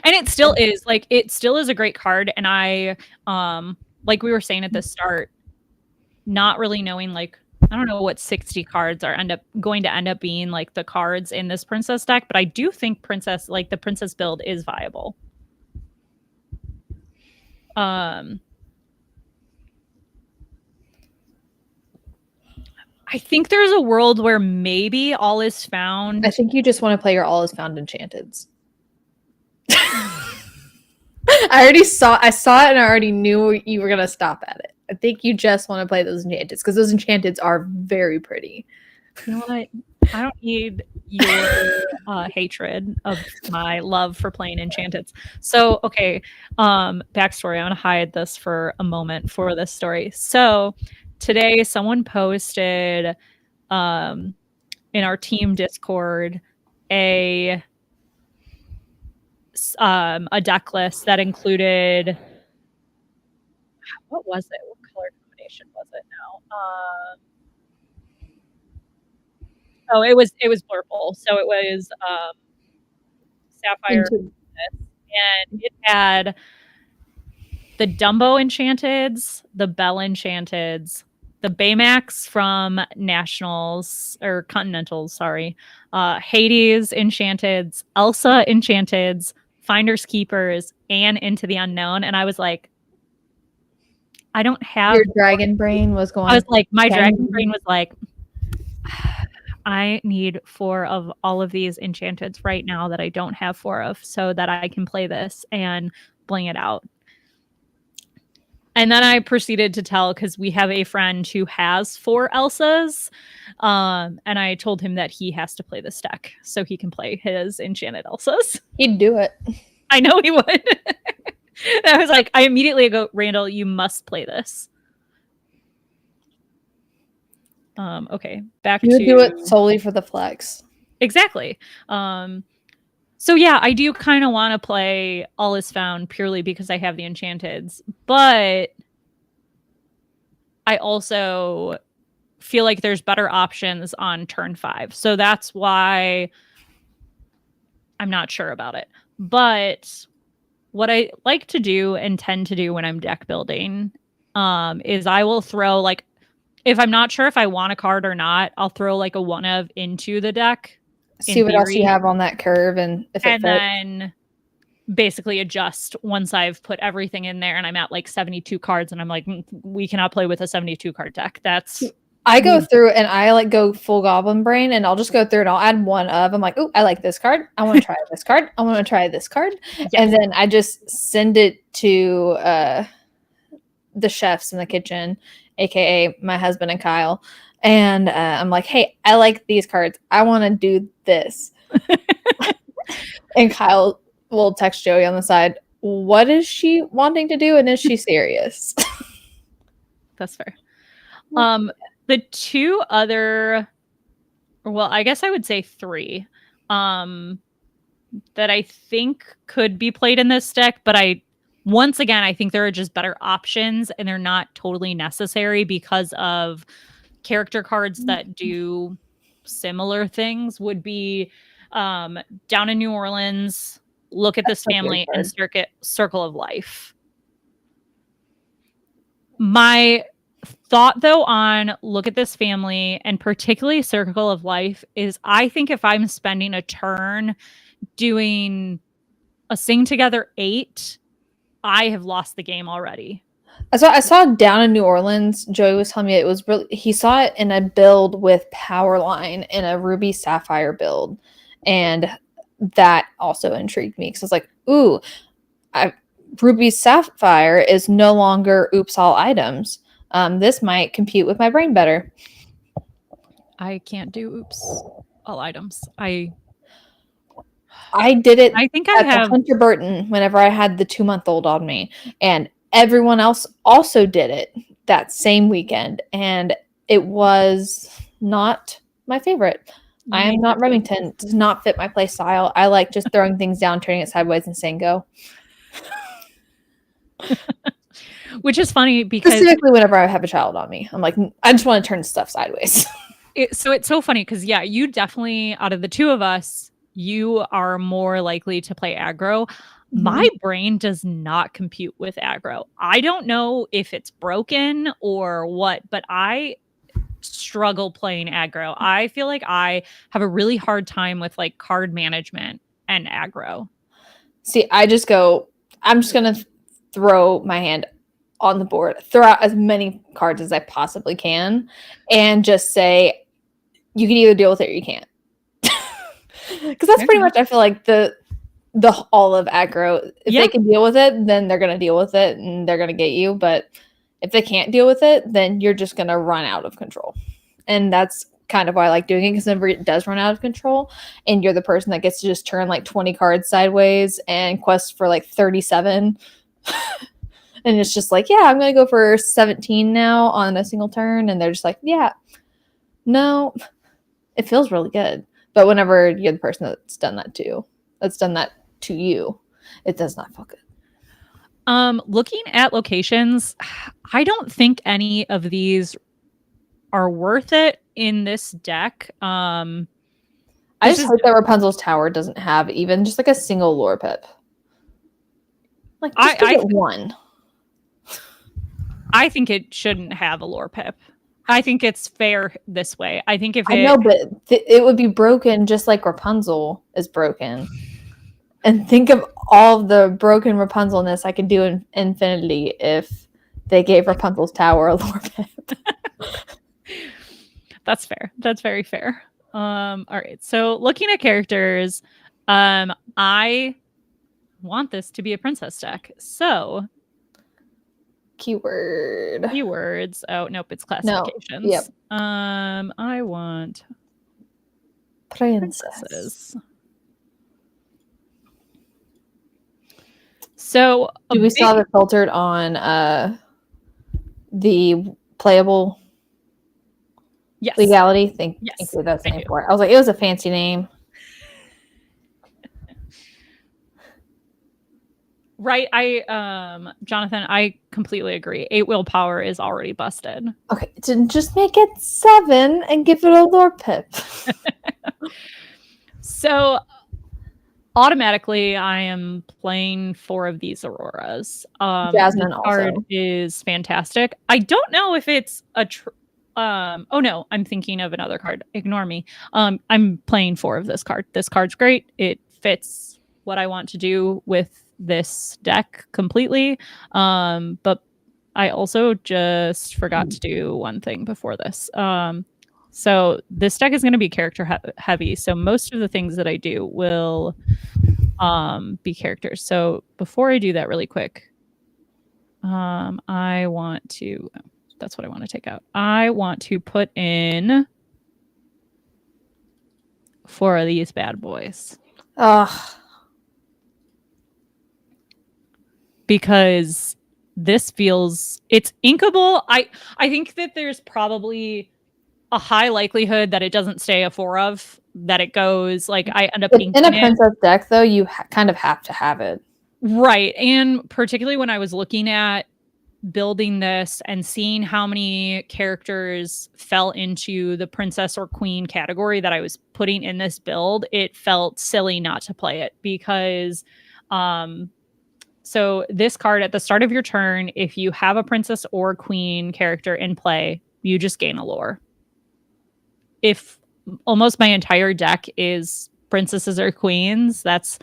Speaker 1: And it still is. Like, it still is a great card, and I, like we were saying at the start, not really knowing, like, I don't know what 60 cards are going to end up being like the cards in this princess deck, but I do think the princess build is viable. I think there's a world where maybe All Is Found.
Speaker 2: I think you just want to play your All Is Found Enchanteds. I saw it and I already knew you were gonna stop at it. I think you just want to play those Enchanteds because those Enchanteds are very pretty.
Speaker 1: You know what? I don't need your hatred of my love for playing Enchanteds. So, okay, backstory. I'm gonna hide this for a moment for this story. So today someone posted in our team Discord a deck list that included, what was it? What color combination was it now? Oh, it was Blurple. So it was Sapphire, and it had the Dumbo Enchanteds, the Bell Enchanteds, the Baymax from Nationals or Continentals, sorry, Hades Enchanteds, Elsa Enchanteds, Finders Keepers, and Into the Unknown. And I was like, I don't have.
Speaker 2: Your dragon brain was going.
Speaker 1: I was like, my dragon brain was like, I need 4 of all of these enchanteds right now that I don't have 4 of, so that I can play this and bling it out. And then I proceeded to tell, because we have a friend who has 4 Elsas, and I told him that he has to play this deck so he can play his enchanted Elsas.
Speaker 2: He'd do it.
Speaker 1: I know he would. I was like, I immediately go, Randall, you must play this. Okay, back
Speaker 2: You would
Speaker 1: to
Speaker 2: do it solely for the flex.
Speaker 1: exactly. So yeah, I do kind of want to play All Is Found purely because I have the Enchanteds, but I also feel like there's better options on turn 5. So that's why I'm not sure about it. But what I like to do and tend to do when I'm deck building is I will throw like, if I'm not sure if I want a card or not, I'll throw like a one of into the deck.
Speaker 2: See what else you have on that curve and if it
Speaker 1: and
Speaker 2: fits.
Speaker 1: then basically adjust once I've put everything in there and I'm at like 72 cards and I'm like, we cannot play with a 72 card deck.
Speaker 2: I go through and I like go full goblin brain and I'll just go through and I'll add one of. I'm like, oh, I like this card. I want to try this card. I want to try this card.
Speaker 1: Yes.
Speaker 2: And then I just send it to the chefs in the kitchen, aka my husband and Kyle. And I'm like, hey, I like these cards. I want to do this. And Kyle will text Joey on the side, what is she wanting to do? And is she serious?
Speaker 1: That's fair. The two other, well, I guess I would say 3, that I think could be played in this deck, but once again, I think there are just better options and they're not totally necessary because of character cards that do similar things would be Down in New Orleans, Look at This Family, and Circle of Life. My thought though on Look at This Family and particularly Circle of Life is I think if I'm spending a turn doing a Sing Together 8, I have lost the game already.
Speaker 2: I saw Down in New Orleans. Joey was telling me it was really, he saw it in a build with Powerline in a Ruby Sapphire build. And that also intrigued me because I was like, ooh, Ruby Sapphire is no longer oops all items. This might compete with my brain better.
Speaker 1: I can't do oops all items.
Speaker 2: I did it.
Speaker 1: I think I have
Speaker 2: Hunter Burton whenever I had the 2-month-old on me, and everyone else also did it that same weekend, and it was not my favorite. I am not Remington. It does not fit my play style. I like just throwing things down, turning it sideways, and saying go.
Speaker 1: Which is funny because
Speaker 2: specifically whenever I have a child on me, I'm like, I just want to turn stuff sideways.
Speaker 1: So it's so funny because yeah, you definitely, out of the two of us, you are more likely to play aggro. Mm-hmm. My brain does not compute with aggro. I don't know if it's broken or what, but I struggle playing aggro. I feel like I have a really hard time with like card management and aggro.
Speaker 2: See, I'm just gonna throw my hand on the board, throw out as many cards as I possibly can, and just say, you can either deal with it or you can't. Because that's pretty much, I feel like, the all of aggro. If they can deal with it, then they're gonna deal with it and they're gonna get you. But if they can't deal with it, then you're just gonna run out of control. And that's kind of why I like doing it, because whenever it does run out of control and you're the person that gets to just turn like 20 cards sideways and quest for like 37 and it's just like, yeah, I'm gonna go for 17 now on a single turn, and they're just like, yeah, no, it feels really good. But whenever you're the person that's done that to you, it does not feel good.
Speaker 1: Looking at locations, I don't think any of these are worth it in this deck.
Speaker 2: I just hope that Rapunzel's Tower doesn't have even just like a single lore pip. Like, just give it one.
Speaker 1: I think it shouldn't have a lore pip. I think it's fair this way. I think if
Speaker 2: I know, but it would be broken just like Rapunzel is broken. And think of all the broken Rapunzelness I could do in Infinity if they gave Rapunzel's Tower a lore pip.
Speaker 1: That's fair. That's very fair. All right. So looking at characters, I want this to be a princess deck. So keywords. Oh, nope, it's classifications.
Speaker 2: No. Yep.
Speaker 1: I want
Speaker 2: princesses.
Speaker 1: So
Speaker 2: do we still have it filtered on the playable?
Speaker 1: Yes.
Speaker 2: Legality. Thank
Speaker 1: Yes,
Speaker 2: you. That's the
Speaker 1: I
Speaker 2: name
Speaker 1: do.
Speaker 2: for it. I was like, it was a fancy name.
Speaker 1: Right. Jonathan, I completely agree. 8 willpower is already busted.
Speaker 2: Okay, then just make it 7 and give it a lore pip.
Speaker 1: So automatically I am playing 4 of these auroras.
Speaker 2: Jasmine
Speaker 1: this card
Speaker 2: also.
Speaker 1: is fantastic. I don't know if it's a oh no, I'm thinking of another card. Ignore me. I'm playing 4 of this card. This card's great. It fits what I want to do with this deck completely. But I also just forgot to do one thing before this. So this deck is going to be character heavy. So most of the things that I do will be characters. So before I do that really quick, I want to, that's what I want to take out. I want to put in 4 of these bad boys. Because this feels, it's inkable. I think that there's probably a high likelihood that it doesn't stay a 4 of, that it goes like I end up
Speaker 2: in a princess deck though, you kind of have to have it.
Speaker 1: Right. And particularly when I was looking at building this and seeing how many characters fell into the princess or queen category that I was putting in this build, it felt silly not to play it because so this card at the start of your turn, if you have a princess or queen character in play, you just gain a lore. If almost my entire deck is princesses or queens, that's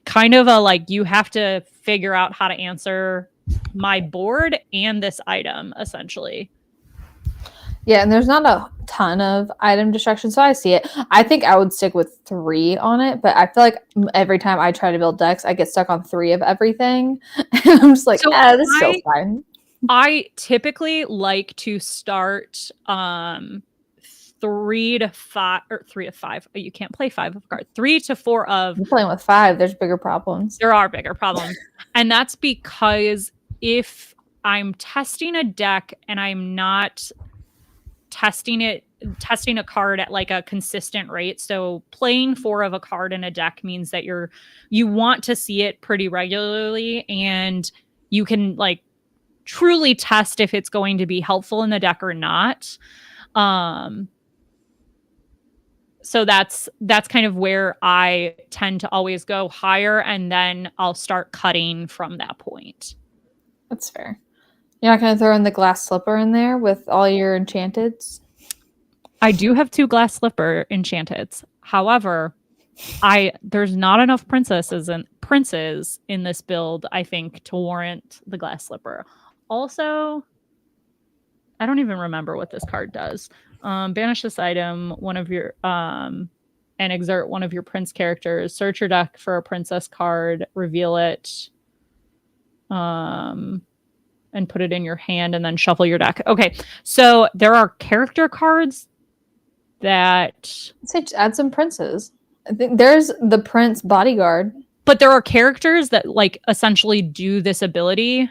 Speaker 1: kind of a like, you have to figure out how to answer my board and this item essentially.
Speaker 2: Yeah, and there's not a ton of item destruction, so I see it. I think I would stick with 3 on it, but I feel like every time I try to build decks, I get stuck on 3 of everything. I'm just like, this feels fine.
Speaker 1: I typically like to start 3 to 5 or 3 to 5. You can't play 5 of cards. 3 to 4 of.
Speaker 2: You're playing with 5. There's bigger problems.
Speaker 1: There are bigger problems, and that's because if I'm testing a deck and I'm not testing a card at like a consistent rate. So playing 4 of a card in a deck means that you want to see it pretty regularly, and you can like truly test if it's going to be helpful in the deck or not. So that's kind of where I tend to always go higher, and then I'll start cutting from that point.
Speaker 2: That's fair. You're not going to throw in the glass slipper in there with all your enchanteds?
Speaker 1: I do have 2 glass slipper enchanteds. However, there's not enough princes in this build, I think, to warrant the glass slipper. Also, I don't even remember what this card does. Banish this item, one of your and exert one of your prince characters. Search your deck for a princess card, reveal it, and put it in your hand, and then shuffle your deck. Okay, so there are character cards that
Speaker 2: say add some princes. I think there's the prince bodyguard,
Speaker 1: but there are characters that like essentially do this ability.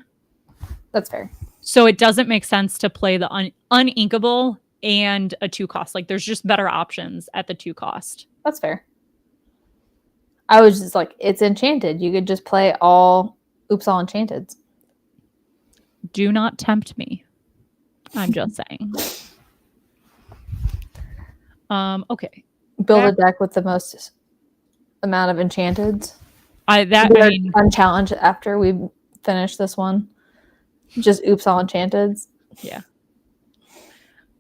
Speaker 2: That's fair.
Speaker 1: So it doesn't make sense to play the uninkable and a 2 cost. Like there's just better options at the 2 cost.
Speaker 2: That's fair. I was just like, it's enchanted. You could just play all enchanted.
Speaker 1: Do not tempt me. I'm just saying. Okay.
Speaker 2: Build a deck with the most amount of enchanteds.
Speaker 1: Unchallenged
Speaker 2: after we finish this one. Just all enchanteds.
Speaker 1: Yeah.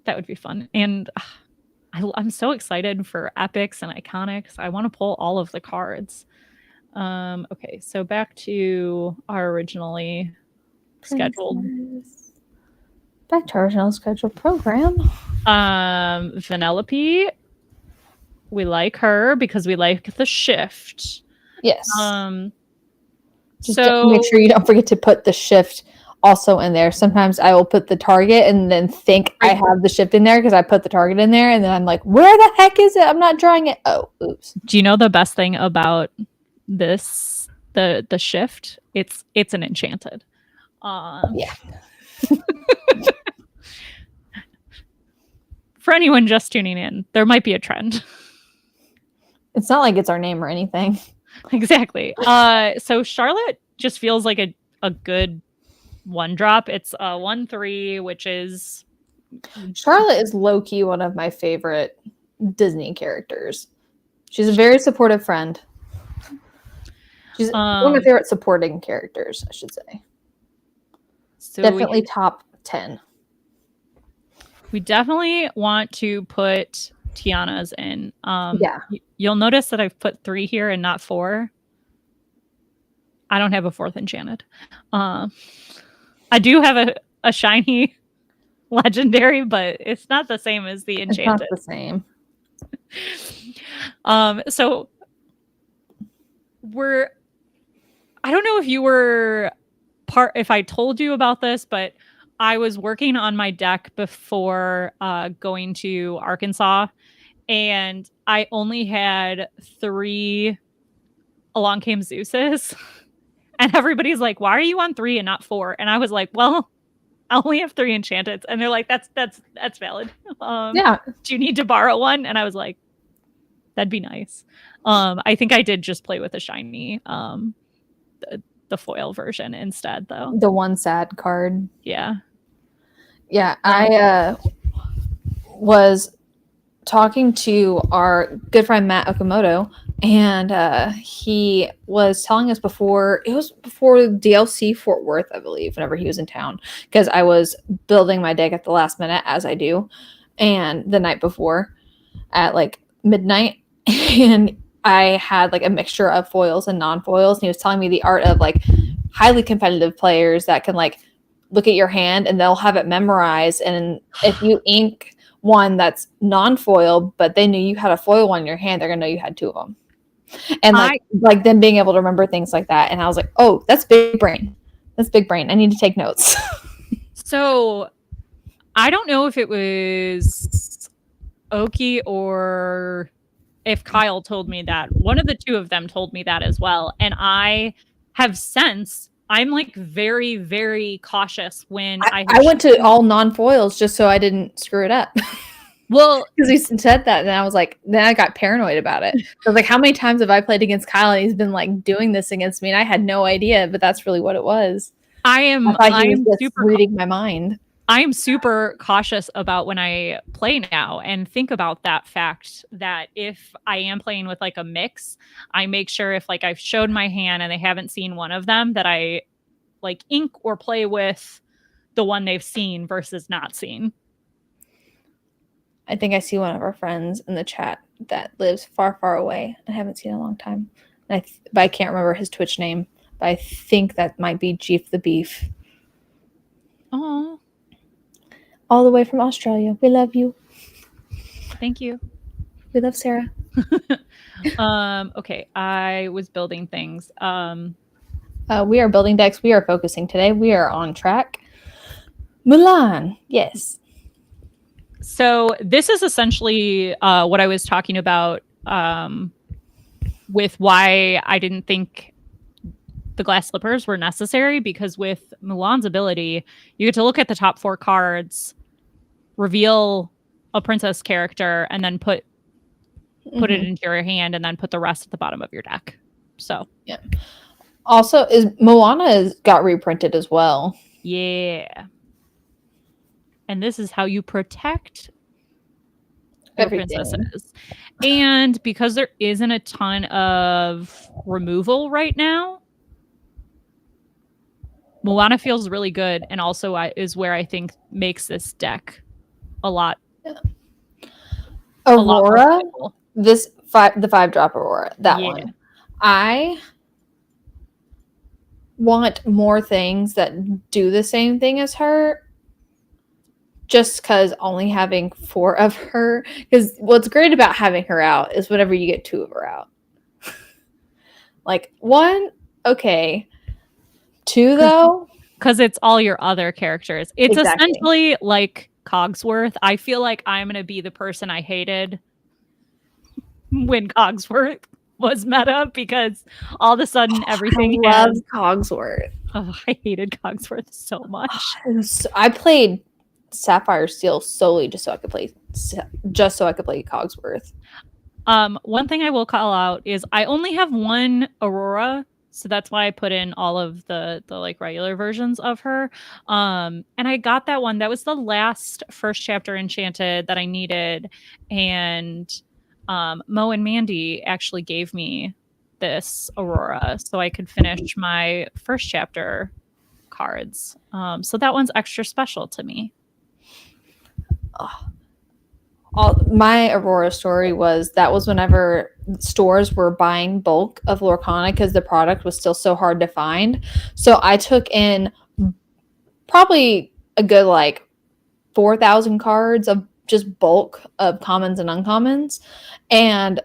Speaker 1: That would be fun. And I'm so excited for epics and iconics. I want to pull all of the cards. Okay, so back to our originally scheduled.
Speaker 2: Back to our original scheduled program.
Speaker 1: Vanellope. We like her because we like the shift.
Speaker 2: Yes.
Speaker 1: So
Speaker 2: make sure you don't forget to put the shift also in there. Sometimes I will put the target and then think I have the shift in there because I put the target in there, and then I'm like, where the heck is it? I'm not drawing it. Oh, oops.
Speaker 1: Do you know the best thing about this? The shift? It's an enchanted.
Speaker 2: Yeah.
Speaker 1: For anyone just tuning in, there might be a trend.
Speaker 2: It's not like it's our name or anything.
Speaker 1: Exactly. So Charlotte just feels like a good one drop. It's a 1/3, which is
Speaker 2: Charlotte is low-key one of my favorite Disney characters. She's a very supportive friend. She's one of my favorite supporting characters, I should say. So definitely top 10.
Speaker 1: We definitely want to put Tiana's in.
Speaker 2: Yeah.
Speaker 1: You'll notice that I've put 3 here and not 4. I don't have a 4th Enchanted. I do have a shiny legendary, but it's not the same as the Enchanted.
Speaker 2: It's not the same.
Speaker 1: So I don't know if you were if I told you about this, but I was working on my deck before going to Arkansas, and I only had 3 Along Came Zeuses. And everybody's like, why are you on 3 and not 4? And I was like, well, I only have 3 Enchanteds. And they're like, that's valid.
Speaker 2: Yeah.
Speaker 1: Do you need to borrow one? And I was like, that'd be nice. I think I did just play with a shiny, the foil version instead, though.
Speaker 2: The one sad card.
Speaker 1: Yeah.
Speaker 2: Yeah. I was talking to our good friend Matt Okamoto, and he was telling us before DLC Fort Worth, I believe, whenever he was in town, because I was building my deck at the last minute, as I do, and the night before at like midnight, and I had like a mixture of foils and non-foils, and he was telling me the art of like highly competitive players that can like look at your hand and they'll have it memorized, and if you ink one that's non-foil, but they knew you had a foil one in your hand, they're gonna know you had 2 of them. And like them being able to remember things like that. And I was like, oh, that's big brain. That's big brain. I need to take notes.
Speaker 1: So I don't know if it was Oki or if Kyle told me that. One of the 2 of them told me that as well. And I have since, I'm like very, very cautious when I
Speaker 2: went to all non-foils just so I didn't screw it up. Well, because he said that, and I was like, then I got paranoid about it. I was like, how many times have I played against Kyle and he's been like doing this against me? And I had no idea, but that's really what it was. I am super reading my mind.
Speaker 1: I am super cautious about when I play now, and think about that fact that if I am playing with like a mix, I make sure if like I've showed my hand and they haven't seen one of them, that I like ink or play with the one they've seen versus not seen.
Speaker 2: I think I see one of our friends in the chat that lives far, far away. I haven't seen in a long time. But I can't remember his Twitch name. But I think that might be Jeef the Beef.
Speaker 1: Oh.
Speaker 2: All the way from Australia. We love you.
Speaker 1: Thank you.
Speaker 2: We love Sarah.
Speaker 1: Okay, I was building things.
Speaker 2: We are building decks. We are focusing today. We are on track. Mulan. Yes.
Speaker 1: So this is essentially what I was talking about with why I didn't think the glass slippers were necessary, because with Mulan's ability, you get to look at the top 4 cards, reveal a princess character, and then put it into your hand, and then put the rest at the bottom of your deck. So
Speaker 2: yeah. Also, Moana got reprinted as well.
Speaker 1: Yeah. And this is how you protect princesses. And because there isn't a ton of removal right now, Moana feels really good, and also is where I think makes this deck a lot. Yeah.
Speaker 2: Aurora, the 5-drop Aurora, that one. I want more things that do the same thing as her. Just because only having 4 of her, because what's great about having her out is whenever you get 2 of her out. Like 1, okay. 2 though,
Speaker 1: because it's all your other characters. It's essentially like Cogsworth. I feel like I'm gonna be the person I hated when Cogsworth was meta, because all of a sudden everything
Speaker 2: loves Cogsworth.
Speaker 1: Oh, I hated Cogsworth so much.
Speaker 2: I played Sapphire Steel solely just so I could play Cogsworth.
Speaker 1: One thing I will call out is I only have one Aurora, so that's why I put in all of the like regular versions of her. And I got that one. That was the last first chapter Enchanted that I needed, and Mo and Mandy actually gave me this Aurora so I could finish my first chapter cards. So that one's extra special to me.
Speaker 2: My Aurora story was whenever stores were buying bulk of Lorcana because the product was still so hard to find. So I took in probably a good like 4,000 cards of just bulk of commons and uncommons, and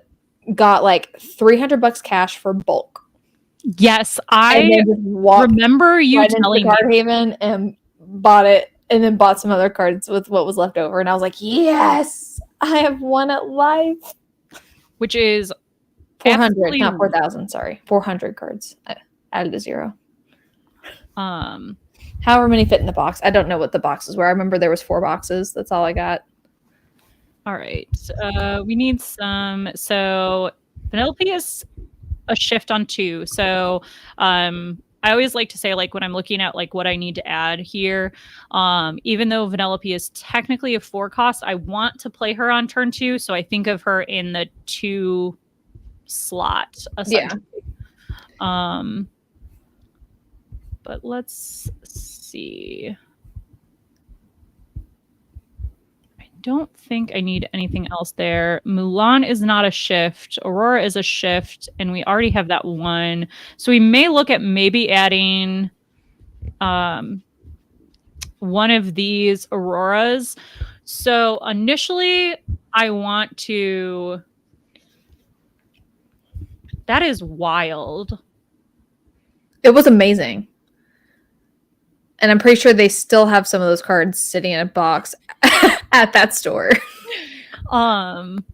Speaker 2: got like $300 cash for bulk.
Speaker 1: Yes, I remember you telling me.
Speaker 2: Cardhaven and bought it, and then bought some other cards with what was left over, and I was like, yes, I have won at life.
Speaker 1: Which is
Speaker 2: 400, not 4,000. Sorry, 400 cards. I added a 0. However many fit in the box. I don't know what the boxes were. I remember there was 4 boxes. That's all I got.
Speaker 1: All right. We need some. So Penelope is a shift on 2. So I always like to say, like, when I'm looking at like what I need to add here, even though Vanellope is technically a 4 cost, I want to play her on turn 2. So I think of her in the 2 slot, essentially. Yeah. But let's see. I don't think I need anything else there. Mulan is not a shift. Aurora is a shift, and we already have that one. So we may look at maybe adding one of these Auroras. So initially, I want to... That is wild.
Speaker 2: It was amazing. And I'm pretty sure they still have some of those cards sitting in a box at that store.
Speaker 1: Like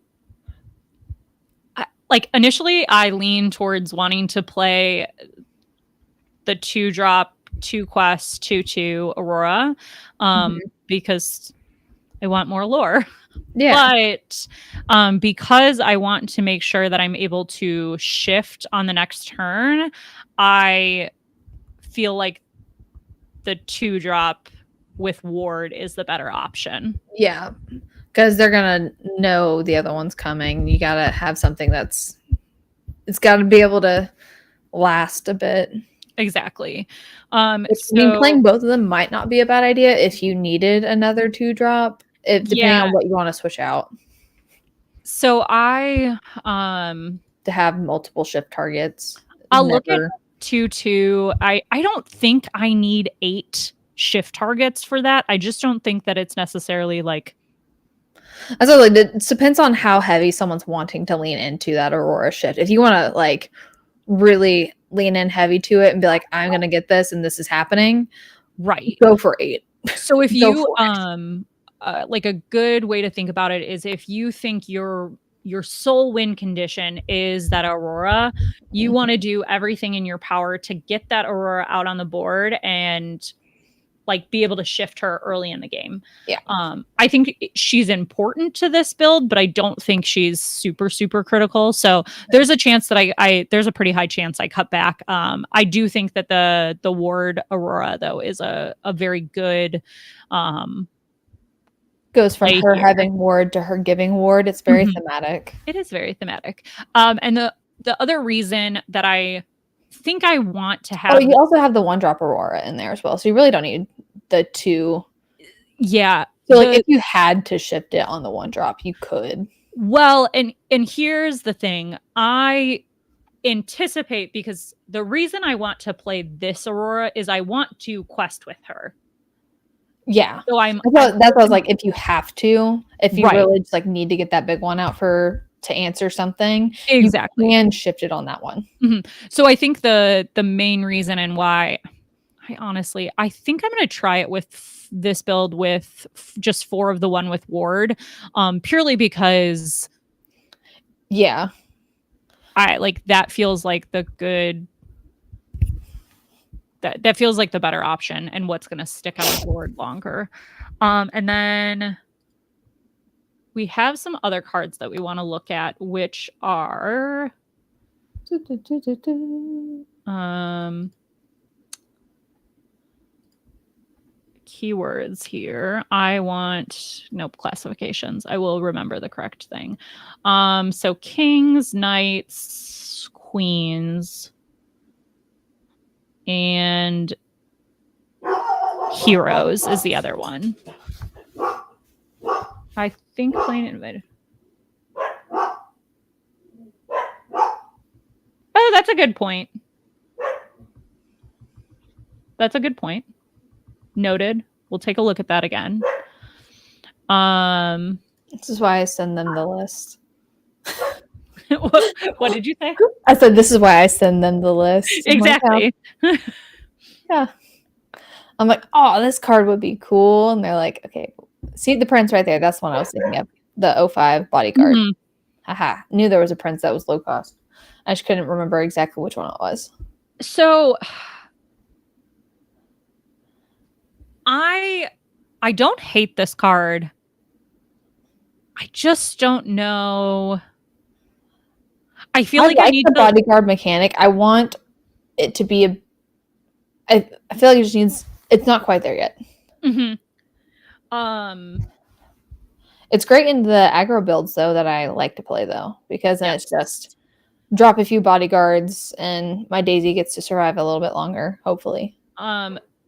Speaker 1: initially I leaned towards wanting to play the 2-drop, 2 quest, 2/2 Aurora, because I want more lore. Yeah. But because I want to make sure that I'm able to shift on the next turn, I feel like the 2-drop with ward is the better option.
Speaker 2: Yeah, because they're gonna know the other one's coming. You gotta have something it's got to be able to last a bit.
Speaker 1: Exactly.
Speaker 2: Playing both of them might not be a bad idea if you needed another 2-drop, depending on what you want to switch out.
Speaker 1: So I
Speaker 2: to have multiple shift targets.
Speaker 1: I'll look at 2/2. I don't think I need 8 shift targets for that. I just don't think that it's necessarily like...
Speaker 2: So like it depends on how heavy someone's wanting to lean into that Aurora shift. If you want to like really lean in heavy to it and be like, I'm gonna get this and this is happening,
Speaker 1: right,
Speaker 2: go for 8.
Speaker 1: So if you like, a good way to think about it is if you think your sole win condition is that Aurora, you want to do everything in your power to get that Aurora out on the board and like be able to shift her early in the game.
Speaker 2: Yeah.
Speaker 1: I think she's important to this build, but I don't think she's super, super critical. So there's a chance that there's a pretty high chance I cut back. I do think that the ward Aurora though is a very good,
Speaker 2: goes from her having ward to her giving ward. It's very thematic.
Speaker 1: It is very thematic. And the other reason that I think I want to have...
Speaker 2: Oh, you also have the 1-drop Aurora in there as well. So you really don't need the 2.
Speaker 1: Yeah.
Speaker 2: So like if you had to shift it on the 1-drop, you could.
Speaker 1: Well, and here's the thing. I anticipate, because the reason I want to play this Aurora is I want to quest with her.
Speaker 2: Yeah.
Speaker 1: So
Speaker 2: that's what I was like, if you have to, if you really just like need to get that big one out to answer something,
Speaker 1: exactly,
Speaker 2: you can shift it on that one.
Speaker 1: So I think the main reason and why I think I'm going to try it with this build with just 4 of the one with ward, purely because I like that feels like the good that feels like the better option and what's going to stick on the board longer. And then we have some other cards that we want to look at, which are keywords here. I want classifications. I will remember the correct thing. So kings, knights, queens, and heroes is the other one. I think plain invited. Oh, that's a good point. That's a good point. Noted. We'll take a look at that again.
Speaker 2: This is why I send them the list.
Speaker 1: What did you say?
Speaker 2: I said this is why I send them the list.
Speaker 1: Exactly.
Speaker 2: Yeah. I'm like, oh, this card would be cool. And they're like, okay, see the prince right there. That's the one I was thinking of. The 05 bodyguard.
Speaker 1: Mm-hmm.
Speaker 2: Haha. Knew there was a prince that was low cost. I just couldn't remember exactly which one it was.
Speaker 1: So I don't hate this card. I just don't know. I feel like I need
Speaker 2: the bodyguard mechanic. I want it to be I feel like it just needs. It's not quite there yet.
Speaker 1: Mm-hmm.
Speaker 2: It's great in the aggro builds though that I like to play though, because then it's just drop a few bodyguards and my Daisy gets to survive a little bit longer, hopefully.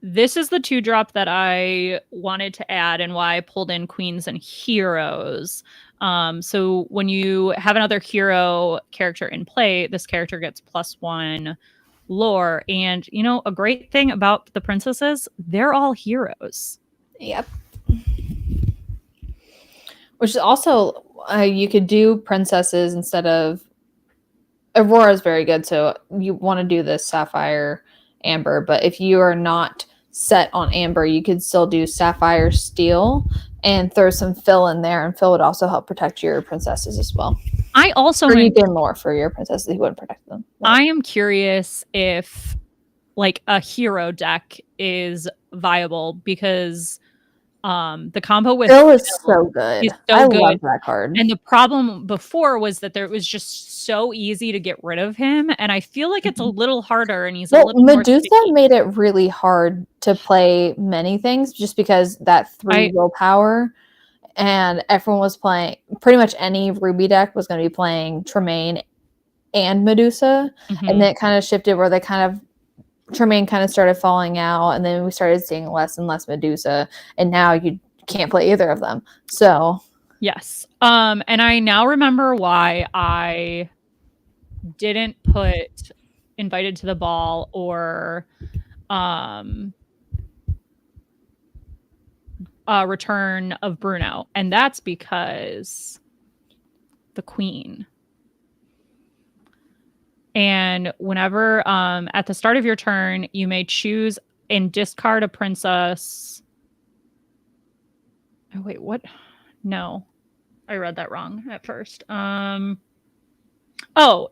Speaker 1: This is the 2-drop that I wanted to add and why I pulled in queens and heroes. So when you have another hero character in play, this character gets +1 lore. And, a great thing about the princesses, they're all heroes.
Speaker 2: Yep. Which is also, you could do princesses instead of... Aurora is very good, so you want to do the Sapphire Amber, but if you are not set on Amber, you could still do Sapphire Steel and throw some Phil in there, and Phil would also help protect your princesses as well.
Speaker 1: I also
Speaker 2: or you gain lore for your princesses, he wouldn't protect them.
Speaker 1: Right. I am curious if like a hero deck is viable because the combo with
Speaker 2: Phil is so good. I love that card.
Speaker 1: And the problem before was that there was just so easy to get rid of him, and I feel like it's a little harder. And he's a little
Speaker 2: Medusa made it really hard to play many things just because that 3 willpower, and everyone was playing pretty much any Ruby deck was going to be playing Tremaine and Medusa, and then it kind of shifted where they Tremaine kind of started falling out, and then we started seeing less and less Medusa, and now you can't play either of them. So
Speaker 1: yes, and I now remember why I didn't put Invited to the Ball or Return of Bruno, and that's because the Queen. And whenever at the start of your turn, you may choose and discard a princess. Oh, wait, what? No, I read that wrong at first. Oh,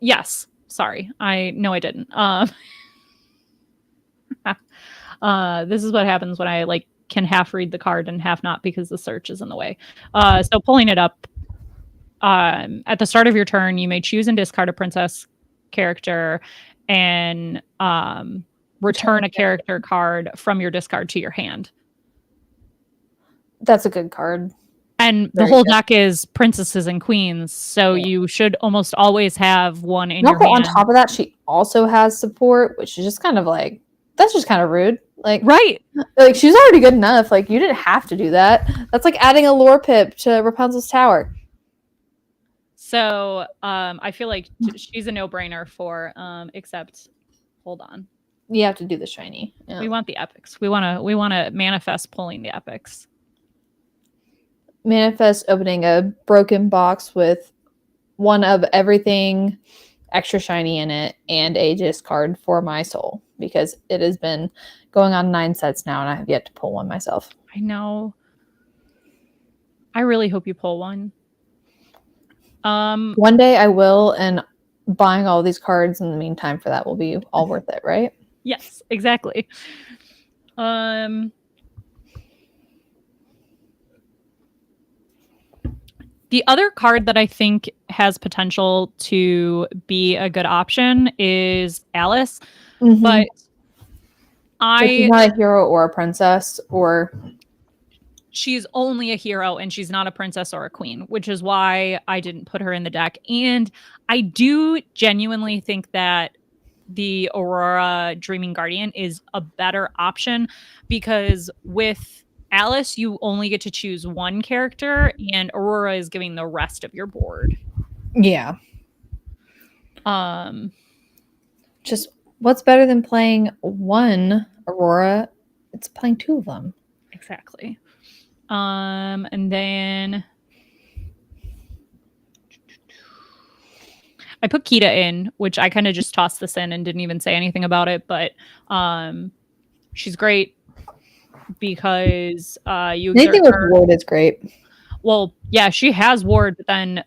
Speaker 1: yes. Sorry. I didn't. This is what happens when I can half read the card and half not because the search is in the way. So pulling it up, at the start of your turn, you may choose and discard a princess character and return a character card from your discard to your hand.
Speaker 2: That's a good card.
Speaker 1: And the whole deck is princesses and queens, so you should almost always have one in your hand.
Speaker 2: On top of that, she also has support, which is just kind of that's just kind of rude.
Speaker 1: Right.
Speaker 2: She's already good enough. You didn't have to do that. That's like adding a lore pip to Rapunzel's tower.
Speaker 1: So I feel like she's a no-brainer for, except, hold on.
Speaker 2: You have to do the shiny.
Speaker 1: Yeah. We want the epics. We want to manifest pulling the epics.
Speaker 2: Manifest opening a broken box with one of everything extra shiny in it and a discard for my soul, because it has been going on 9 sets now and I have yet to pull one myself.
Speaker 1: I know. I really hope you pull one.
Speaker 2: One day I will, and buying all these cards in the meantime for that will be all worth it, right?
Speaker 1: Yes, exactly. The other card that I think has potential to be a good option is Alice, but
Speaker 2: She's not a hero or a princess, or
Speaker 1: she's only a hero and she's not a princess or a queen, which is why I didn't put her in the deck. And I do genuinely think that the Aurora Dreaming Guardian is a better option because with Alice, you only get to choose one character, and Aurora is giving the rest of your board.
Speaker 2: Yeah. Just what's better than playing one Aurora? It's playing two of them.
Speaker 1: Exactly. And then I put Kita in, which I kind of just tossed this in and didn't even say anything about it, but she's great because you
Speaker 2: anything with Ward is great.
Speaker 1: Well, yeah, she has Ward, but then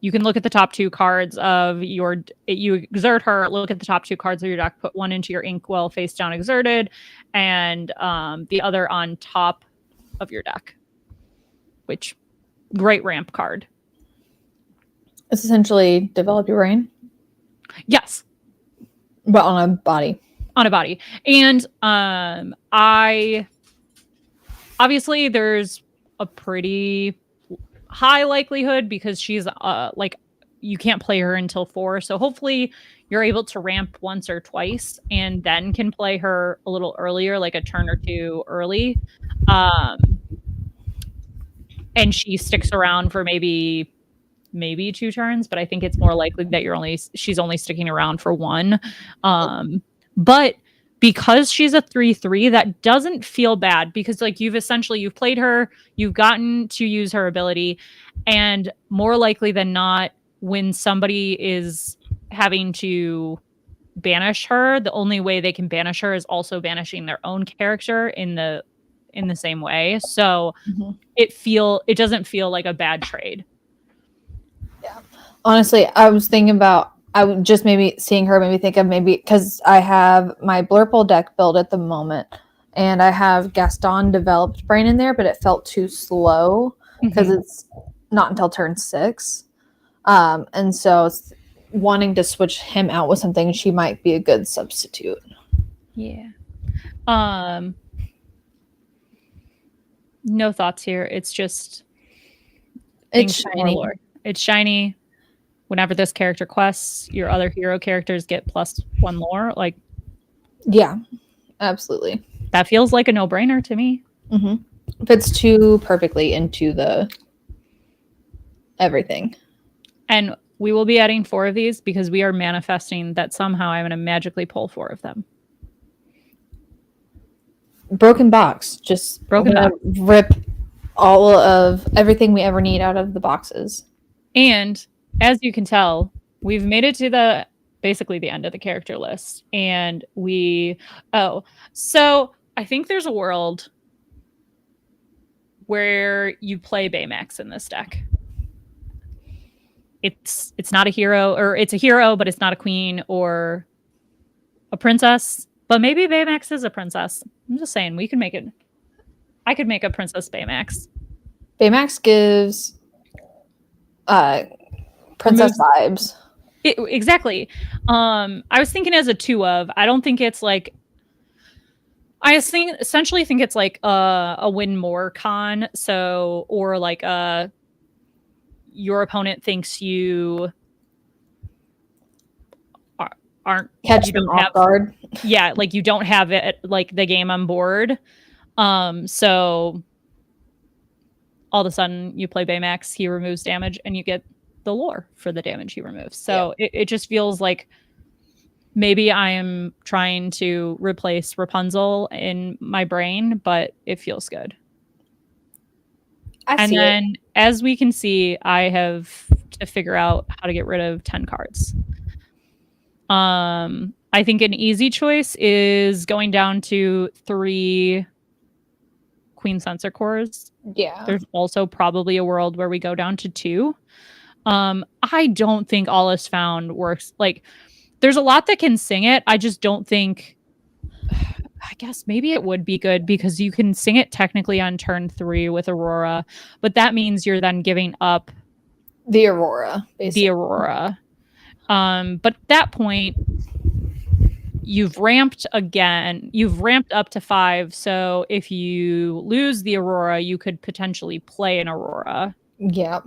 Speaker 1: you can look at the top two cards of your you exert her, look at the top two cards of your deck, put one into your Inkwell face down exerted, and the other on top of your deck. Which great ramp card.
Speaker 2: It's essentially develop your brain.
Speaker 1: Yes.
Speaker 2: But on a body.
Speaker 1: On a body. And I obviously there's a pretty high likelihood because she's like you can't play her until 4. So hopefully you're able to ramp once or twice and then can play her a little earlier, like a turn or two early. And she sticks around for maybe 2 turns, but I think it's more likely that she's only sticking around for 1. But because she's a 3/3, that doesn't feel bad because like you've played her, you've gotten to use her ability, and more likely than not, when somebody is having to banish her, the only way they can banish her is also banishing their own character in the same way. So it doesn't feel like a bad trade.
Speaker 2: Yeah. Honestly, I was thinking about just maybe seeing her made me think of maybe because I have my Blurple deck built at the moment and I have Gaston developed brain in there, but it felt too slow because it's not until turn 6. And so it's wanting to switch him out with something, she might be a good substitute.
Speaker 1: Yeah. No thoughts here. It's just
Speaker 2: it's shiny.
Speaker 1: It's shiny. Whenever this character quests, your other hero characters get +1 lore. Like,
Speaker 2: yeah, absolutely.
Speaker 1: That feels like a no-brainer to me.
Speaker 2: Fits too perfectly into the everything.
Speaker 1: And we will be adding 4 of these because we are manifesting that somehow I'm going to magically pull 4 of them.
Speaker 2: Broken box. Just
Speaker 1: broken box.
Speaker 2: Rip all of everything we ever need out of the boxes.
Speaker 1: And as you can tell, we've made it to basically the end of the character list. And so I think there's a world where you play Baymax in this deck. It's not a hero, or it's a hero, but it's not a queen or a princess. But maybe Baymax is a princess. I'm just saying, we can make it. I could make a princess Baymax.
Speaker 2: Baymax gives princess vibes.
Speaker 1: Exactly. I was thinking as a 2 of. I don't think it's like. I essentially think it's like a win more con. So, or like your opponent thinks you aren't
Speaker 2: catch them off guard.
Speaker 1: Yeah, like you don't have it like the game on board. So all of a sudden you play Baymax, he removes damage, and you get the lore for the damage he removes. So it just feels like maybe I am trying to replace Rapunzel in my brain, but it feels good. Then, as we can see, I have to figure out how to get rid of 10 cards. I think an easy choice is going down to 3 Queen Sensor Cores.
Speaker 2: Yeah.
Speaker 1: There's also probably a world where we go down to 2. I don't think All Is Found works. Like, there's a lot that can sing it. I just don't think I guess maybe it would be good because you can sing it technically on turn 3 with Aurora, but that means you're then giving up
Speaker 2: the Aurora, basically.
Speaker 1: the Aurora. But at that point, you've ramped again. You've ramped up to 5. So if you lose the Aurora, you could potentially play an Aurora.
Speaker 2: Yeah.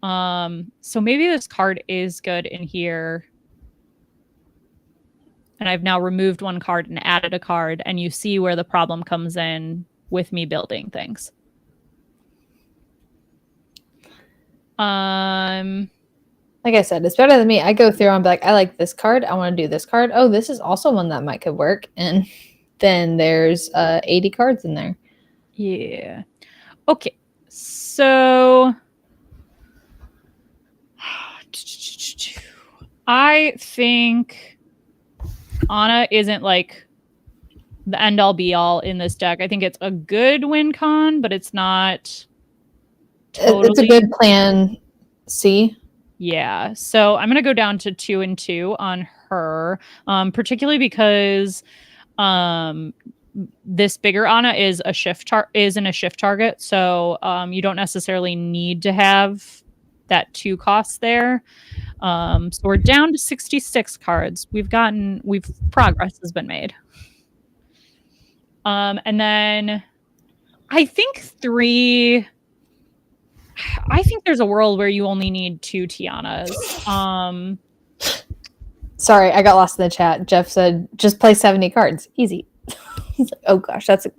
Speaker 1: So maybe this card is good in here. And I've now removed one card and added a card, and you see where the problem comes in with me building things.
Speaker 2: Like I said, it's better than me. I go through and be like, I like this card. I want to do this card. Oh, this is also one that might could work. And then there's 80 cards in there.
Speaker 1: Yeah. Okay. So I think Anna isn't like the end all be all in this deck. I think it's a good win con, but it's not totally.
Speaker 2: It's a good plan C.
Speaker 1: Yeah. So I'm gonna go down to 2 and 2 on her, particularly because this bigger Anna is a shift isn't a shift target, so you don't necessarily need to have that 2 costs there. So we're down to 66 cards. Progress has been made. And then I think 3. I think there's a world where you only need 2 Tianas.
Speaker 2: Sorry, I got lost in the chat. Jeff said, just play 70 cards. Easy. He's like, oh gosh, that's a...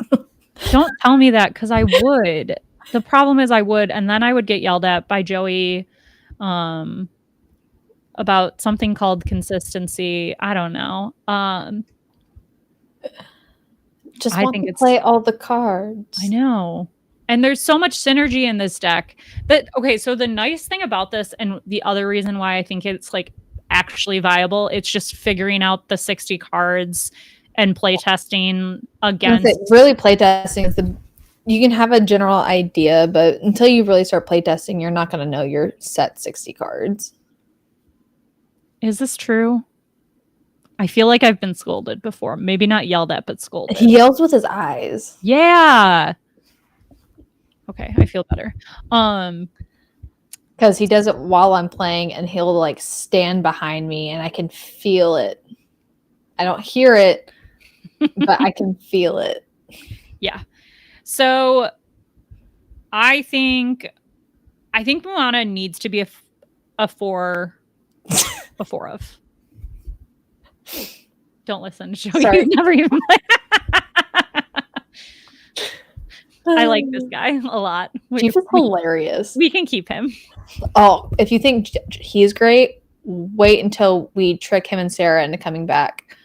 Speaker 1: Don't tell me that, because I would. The problem is I would, and then I would get yelled at by Joey about something called consistency. I don't know.
Speaker 2: Just want to play all the cards.
Speaker 1: I know. And there's so much synergy in this deck. Okay, so the nice thing about this, and the other reason why I think it's like actually viable, it's just figuring out the 60 cards and playtesting against.
Speaker 2: Really, playtesting is you can have a general idea, but until you really start playtesting, you're not going to know your set 60 cards.
Speaker 1: Is this true? I feel like I've been scolded before. Maybe not yelled at, but scolded.
Speaker 2: He yells with his eyes.
Speaker 1: Yeah. Okay, I feel better.
Speaker 2: Because he does it while I'm playing, and he'll like stand behind me, and I can feel it. I don't hear it, but I can feel it.
Speaker 1: Yeah. So I think Moana needs to be a 4 of. Don't listen to Joey. He's never even played. I like this guy a lot.
Speaker 2: He's hilarious.
Speaker 1: We can keep him.
Speaker 2: Oh, if you think he's great, wait until we trick him and Sarah into coming back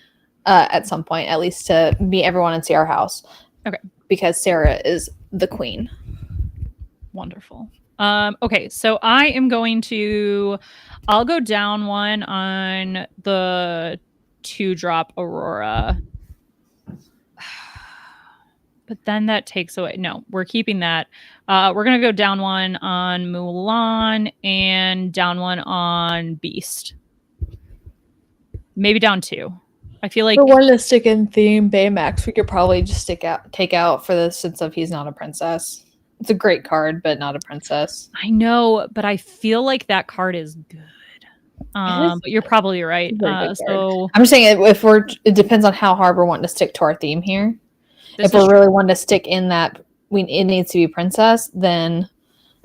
Speaker 2: at some point, at least to meet everyone and see our house.
Speaker 1: Okay.
Speaker 2: Because Sarah is the queen.
Speaker 1: Wonderful. Okay, so I'll go down 1 on the 2-drop Aurora. But then that takes away. No, we're keeping that. We're going to go down 1 on Mulan and down 1 on Beast. Maybe down 2. I feel like...
Speaker 2: For one to stick in theme, Baymax, we could probably just take out for the sense of he's not a princess. It's a great card, but not a princess.
Speaker 1: I know, but I feel like that card is good. But you're probably right. So
Speaker 2: I'm just saying, it depends on how hard we're wanting to stick to our theme here. If we're really wanting to stick in that it needs to be princess, then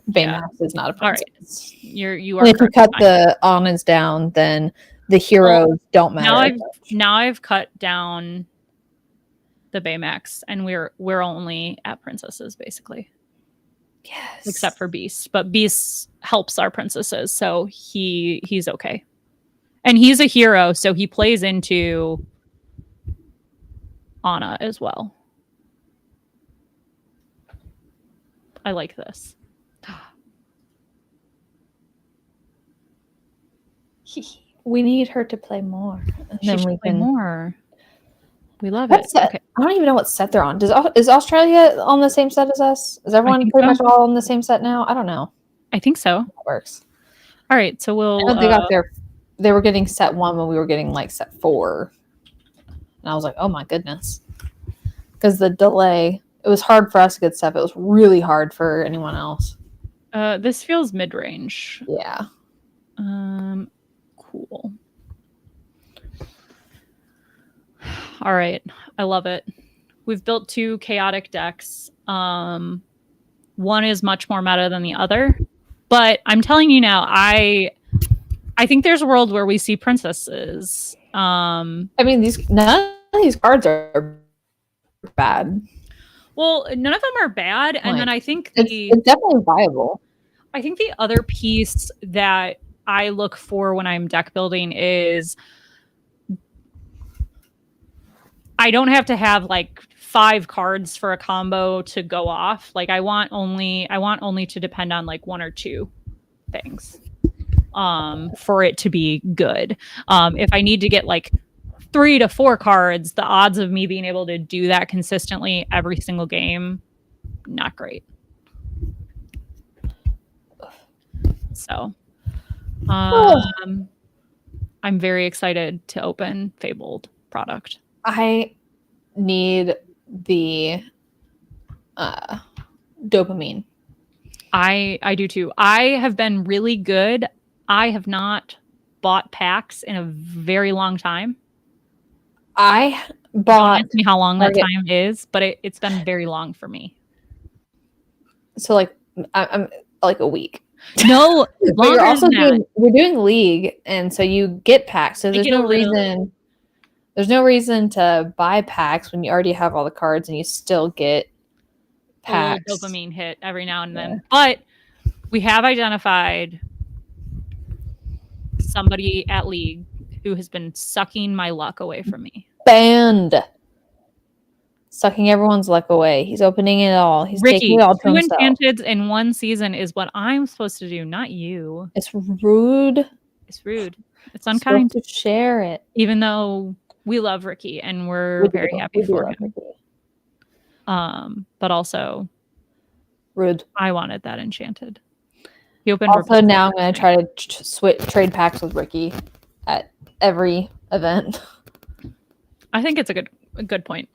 Speaker 2: Baymax is not a princess.
Speaker 1: All right. You are.
Speaker 2: If you cut the Annas down, then the heroes don't matter.
Speaker 1: Now I've cut down the Baymax, and we're only at princesses basically.
Speaker 2: Yes.
Speaker 1: Except for Beast, but Beast helps our princesses, so he's okay, and he's a hero, so he plays into Anna as well. I like this.
Speaker 2: We need her to play more. And
Speaker 1: then we can play more. We love it.
Speaker 2: Okay. I don't even know what set they're on. Is Australia on the same set as us? Is everyone pretty much all on the same set now? I don't know.
Speaker 1: I think so.
Speaker 2: That works.
Speaker 1: All right, so we'll.
Speaker 2: I know they got they were getting set 1 when we were getting like set 4. And I was like, oh my goodness. Because the delay, it was hard for us to get stuff. It was really hard for anyone else.
Speaker 1: This feels mid-range.
Speaker 2: Yeah.
Speaker 1: Cool. All right. I love it. We've built 2 chaotic decks. One is much more meta than the other. But I'm telling you now, I think there's a world where we see princesses.
Speaker 2: I mean, none of these cards are bad.
Speaker 1: Well, none of them are bad. And then I think
Speaker 2: it's definitely viable.
Speaker 1: I think the other piece that I look for when I'm deck building is I don't have to have like 5 cards for a combo to go off. Like I want only to depend on like 1 or 2 things for it to be good. If I need to get like 3 to 4 cards, the odds of me being able to do that consistently every single game, not great. So I'm very excited to open Fabled product.
Speaker 2: I need the dopamine.
Speaker 1: I do too. I have been really good. I have not bought packs in a very long time.
Speaker 2: I bought.
Speaker 1: Don't ask me how long that time is, but it's been very long for me.
Speaker 2: So like I'm like a week.
Speaker 1: No,
Speaker 2: but you're also we're doing League, and so you get packs. So there's no reason. There's no reason to buy packs when you already have all the cards and you still get packs.
Speaker 1: A dopamine hit every now and then. But we have identified somebody at League who has been sucking my luck away from me.
Speaker 2: Banned. Sucking everyone's luck away. He's opening it all. He's taking it all to himself. 2
Speaker 1: Enchanted in 1 season is what I'm supposed to do, not you.
Speaker 2: It's rude.
Speaker 1: It's rude. It's unkind
Speaker 2: to share it.
Speaker 1: Even though we love Ricky and we're very happy for him. But also
Speaker 2: rude.
Speaker 1: I wanted that Enchanted. He opened
Speaker 2: also now I'm going to try to trade packs with Ricky at every event.
Speaker 1: I think it's a good point.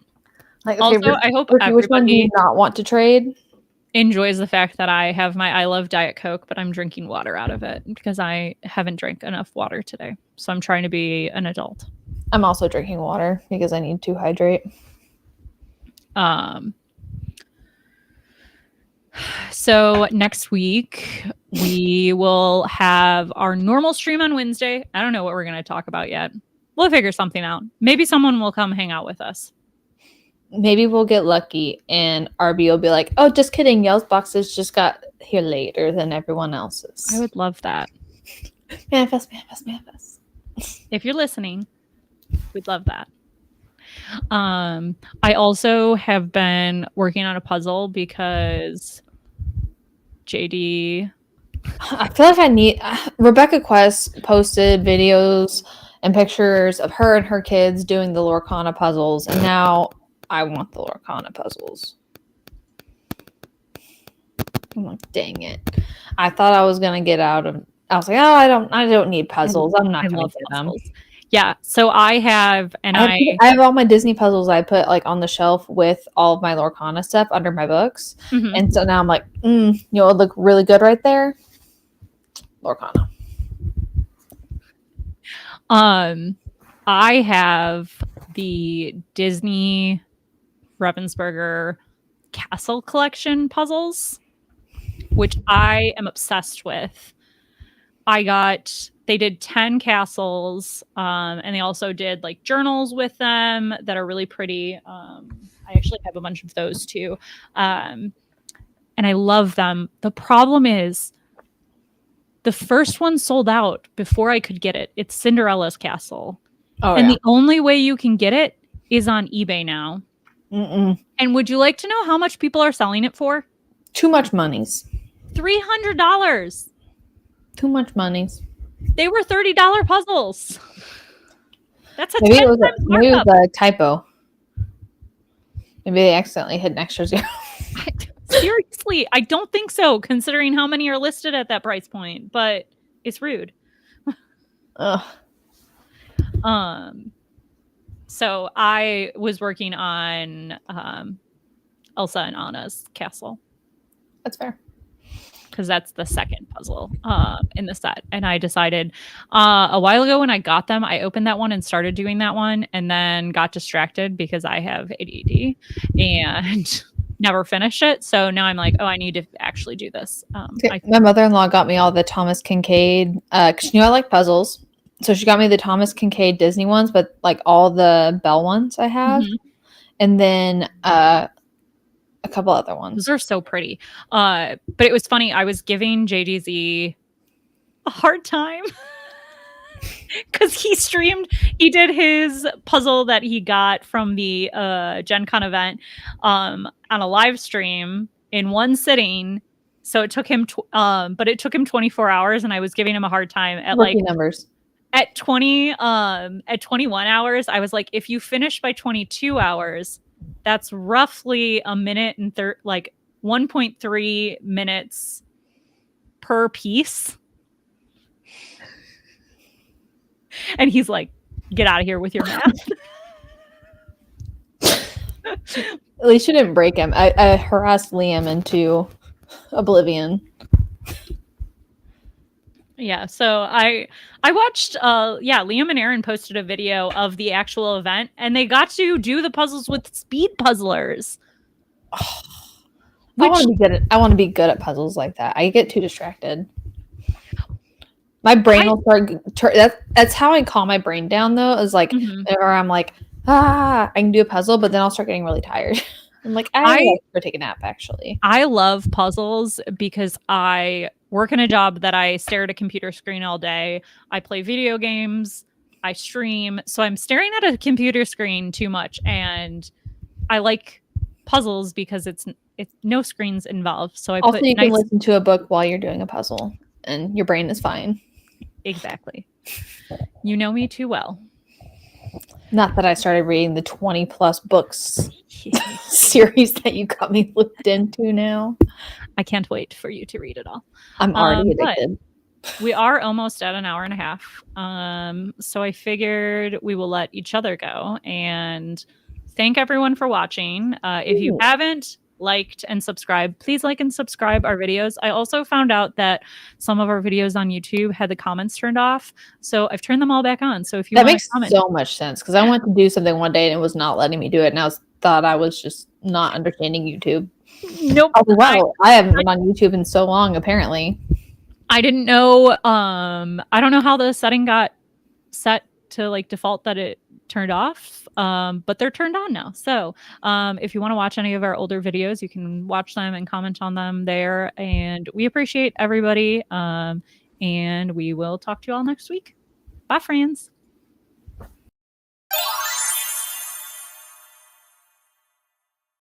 Speaker 2: Like, okay, also,
Speaker 1: I hope
Speaker 2: Ricky, which one do you not want to trade?
Speaker 1: Enjoys the fact that I have my I love Diet Coke, but I'm drinking water out of it because I haven't drank enough water today. So I'm trying to be an adult.
Speaker 2: I'm also drinking water because I need to hydrate.
Speaker 1: So next week we will have our normal stream on Wednesday. I don't know what we're going to talk about yet. We'll figure something out. Maybe someone will come hang out with us.
Speaker 2: Maybe we'll get lucky and RB will be like, oh, just kidding. Yell's boxes just got here later than everyone else's.
Speaker 1: I would love that.
Speaker 2: Manifest.
Speaker 1: If you're listening, we'd love that. I also have been working on a puzzle because JD.
Speaker 2: I feel like I need. Rebecca Quest posted videos and pictures of her and her kids doing the Lorcana puzzles, and now I want the Lorcana puzzles. I'm like, dang it! I thought I was gonna get out of. I was like, oh, I don't need puzzles. I'm not gonna get them.
Speaker 1: Yeah, so I have, and
Speaker 2: I have all my Disney puzzles I put like on the shelf with all of my Lorcana stuff under my books, and so now I'm like, it would look really good right there. Lorcana.
Speaker 1: I have the Disney Ravensburger Castle Collection puzzles, which I am obsessed with. They did 10 castles, and they also did like journals with them that are really pretty. I actually have a bunch of those too. And I love them. The problem is the first one sold out before I could get it. It's Cinderella's castle. And the only way you can get it is on eBay now. And would you like to know how much people are selling it for?
Speaker 2: Too much monies.
Speaker 1: $300.
Speaker 2: Too much monies.
Speaker 1: They were $30 puzzles. That's a
Speaker 2: maybe it was a typo. Maybe they accidentally hit an extra 0.
Speaker 1: Seriously, I don't think so, considering how many are listed at that price point. But it's rude. So I was working on Elsa and Anna's castle.
Speaker 2: That's fair.
Speaker 1: Because that's the second puzzle in the set. And I decided a while ago when I got them, I opened that one and started doing that one and then got distracted because I have ADD and never finished it. So now I'm like, oh, I need to actually do this.
Speaker 2: My mother-in-law got me all the Thomas Kincaid because she knew I like puzzles. So she got me the Thomas Kincaid Disney ones, but like all the Belle ones I have. Mm-hmm. And then a couple other ones.
Speaker 1: Those are so pretty. But it was funny. I was giving JDZ a hard time because he did his puzzle that he got from the Gen Con event on a live stream in one sitting. So it took him, but it took him 24 hours, and I was giving him a hard time at
Speaker 2: rookie numbers.
Speaker 1: At 21 hours. I was like, if you finish by 22 hours, that's roughly a minute and 1.3 minutes per piece. And he's like, get out of here with your math.
Speaker 2: At least you didn't break him. I harassed Liam into oblivion.
Speaker 1: Yeah, so I watched Liam and Aaron posted a video of the actual event, and they got to do the puzzles with speed puzzlers.
Speaker 2: Oh, I want to be good at puzzles like that. I get too distracted. My brain will start. That's how I calm my brain down, though. Is like, or I'm like, I can do a puzzle, but then I'll start getting really tired. I'm like, I like to take a nap. Actually,
Speaker 1: I love puzzles because I work in a job that I stare at a computer screen all day. I play video games. I stream. So I'm staring at a computer screen too much. And I like puzzles because it's no screens involved. So
Speaker 2: you can listen to a book while you're doing a puzzle and your brain is fine.
Speaker 1: Exactly. You know me too well.
Speaker 2: Not that I started reading the 20 plus books series that you got me looped into now.
Speaker 1: I can't wait for you to read it all.
Speaker 2: I'm already addicted.
Speaker 1: We are almost at an hour and a half. So I figured we will let each other go and thank everyone for watching. If you haven't liked and subscribed, please like and subscribe our videos. I also found out that some of our videos on YouTube had the comments turned off. So I've turned them all back on. So if you
Speaker 2: that makes so much sense because I went to do something one day and it was not letting me do it. And I thought I was just not understanding YouTube.
Speaker 1: Nope.
Speaker 2: Oh, wow. I haven't been on YouTube in so long, apparently.
Speaker 1: I didn't know. I don't know how the setting got set to like default that it turned off, but they're turned on now. So if you want to watch any of our older videos, you can watch them and comment on them there. And we appreciate everybody. And we will talk to you all next week. Bye, friends.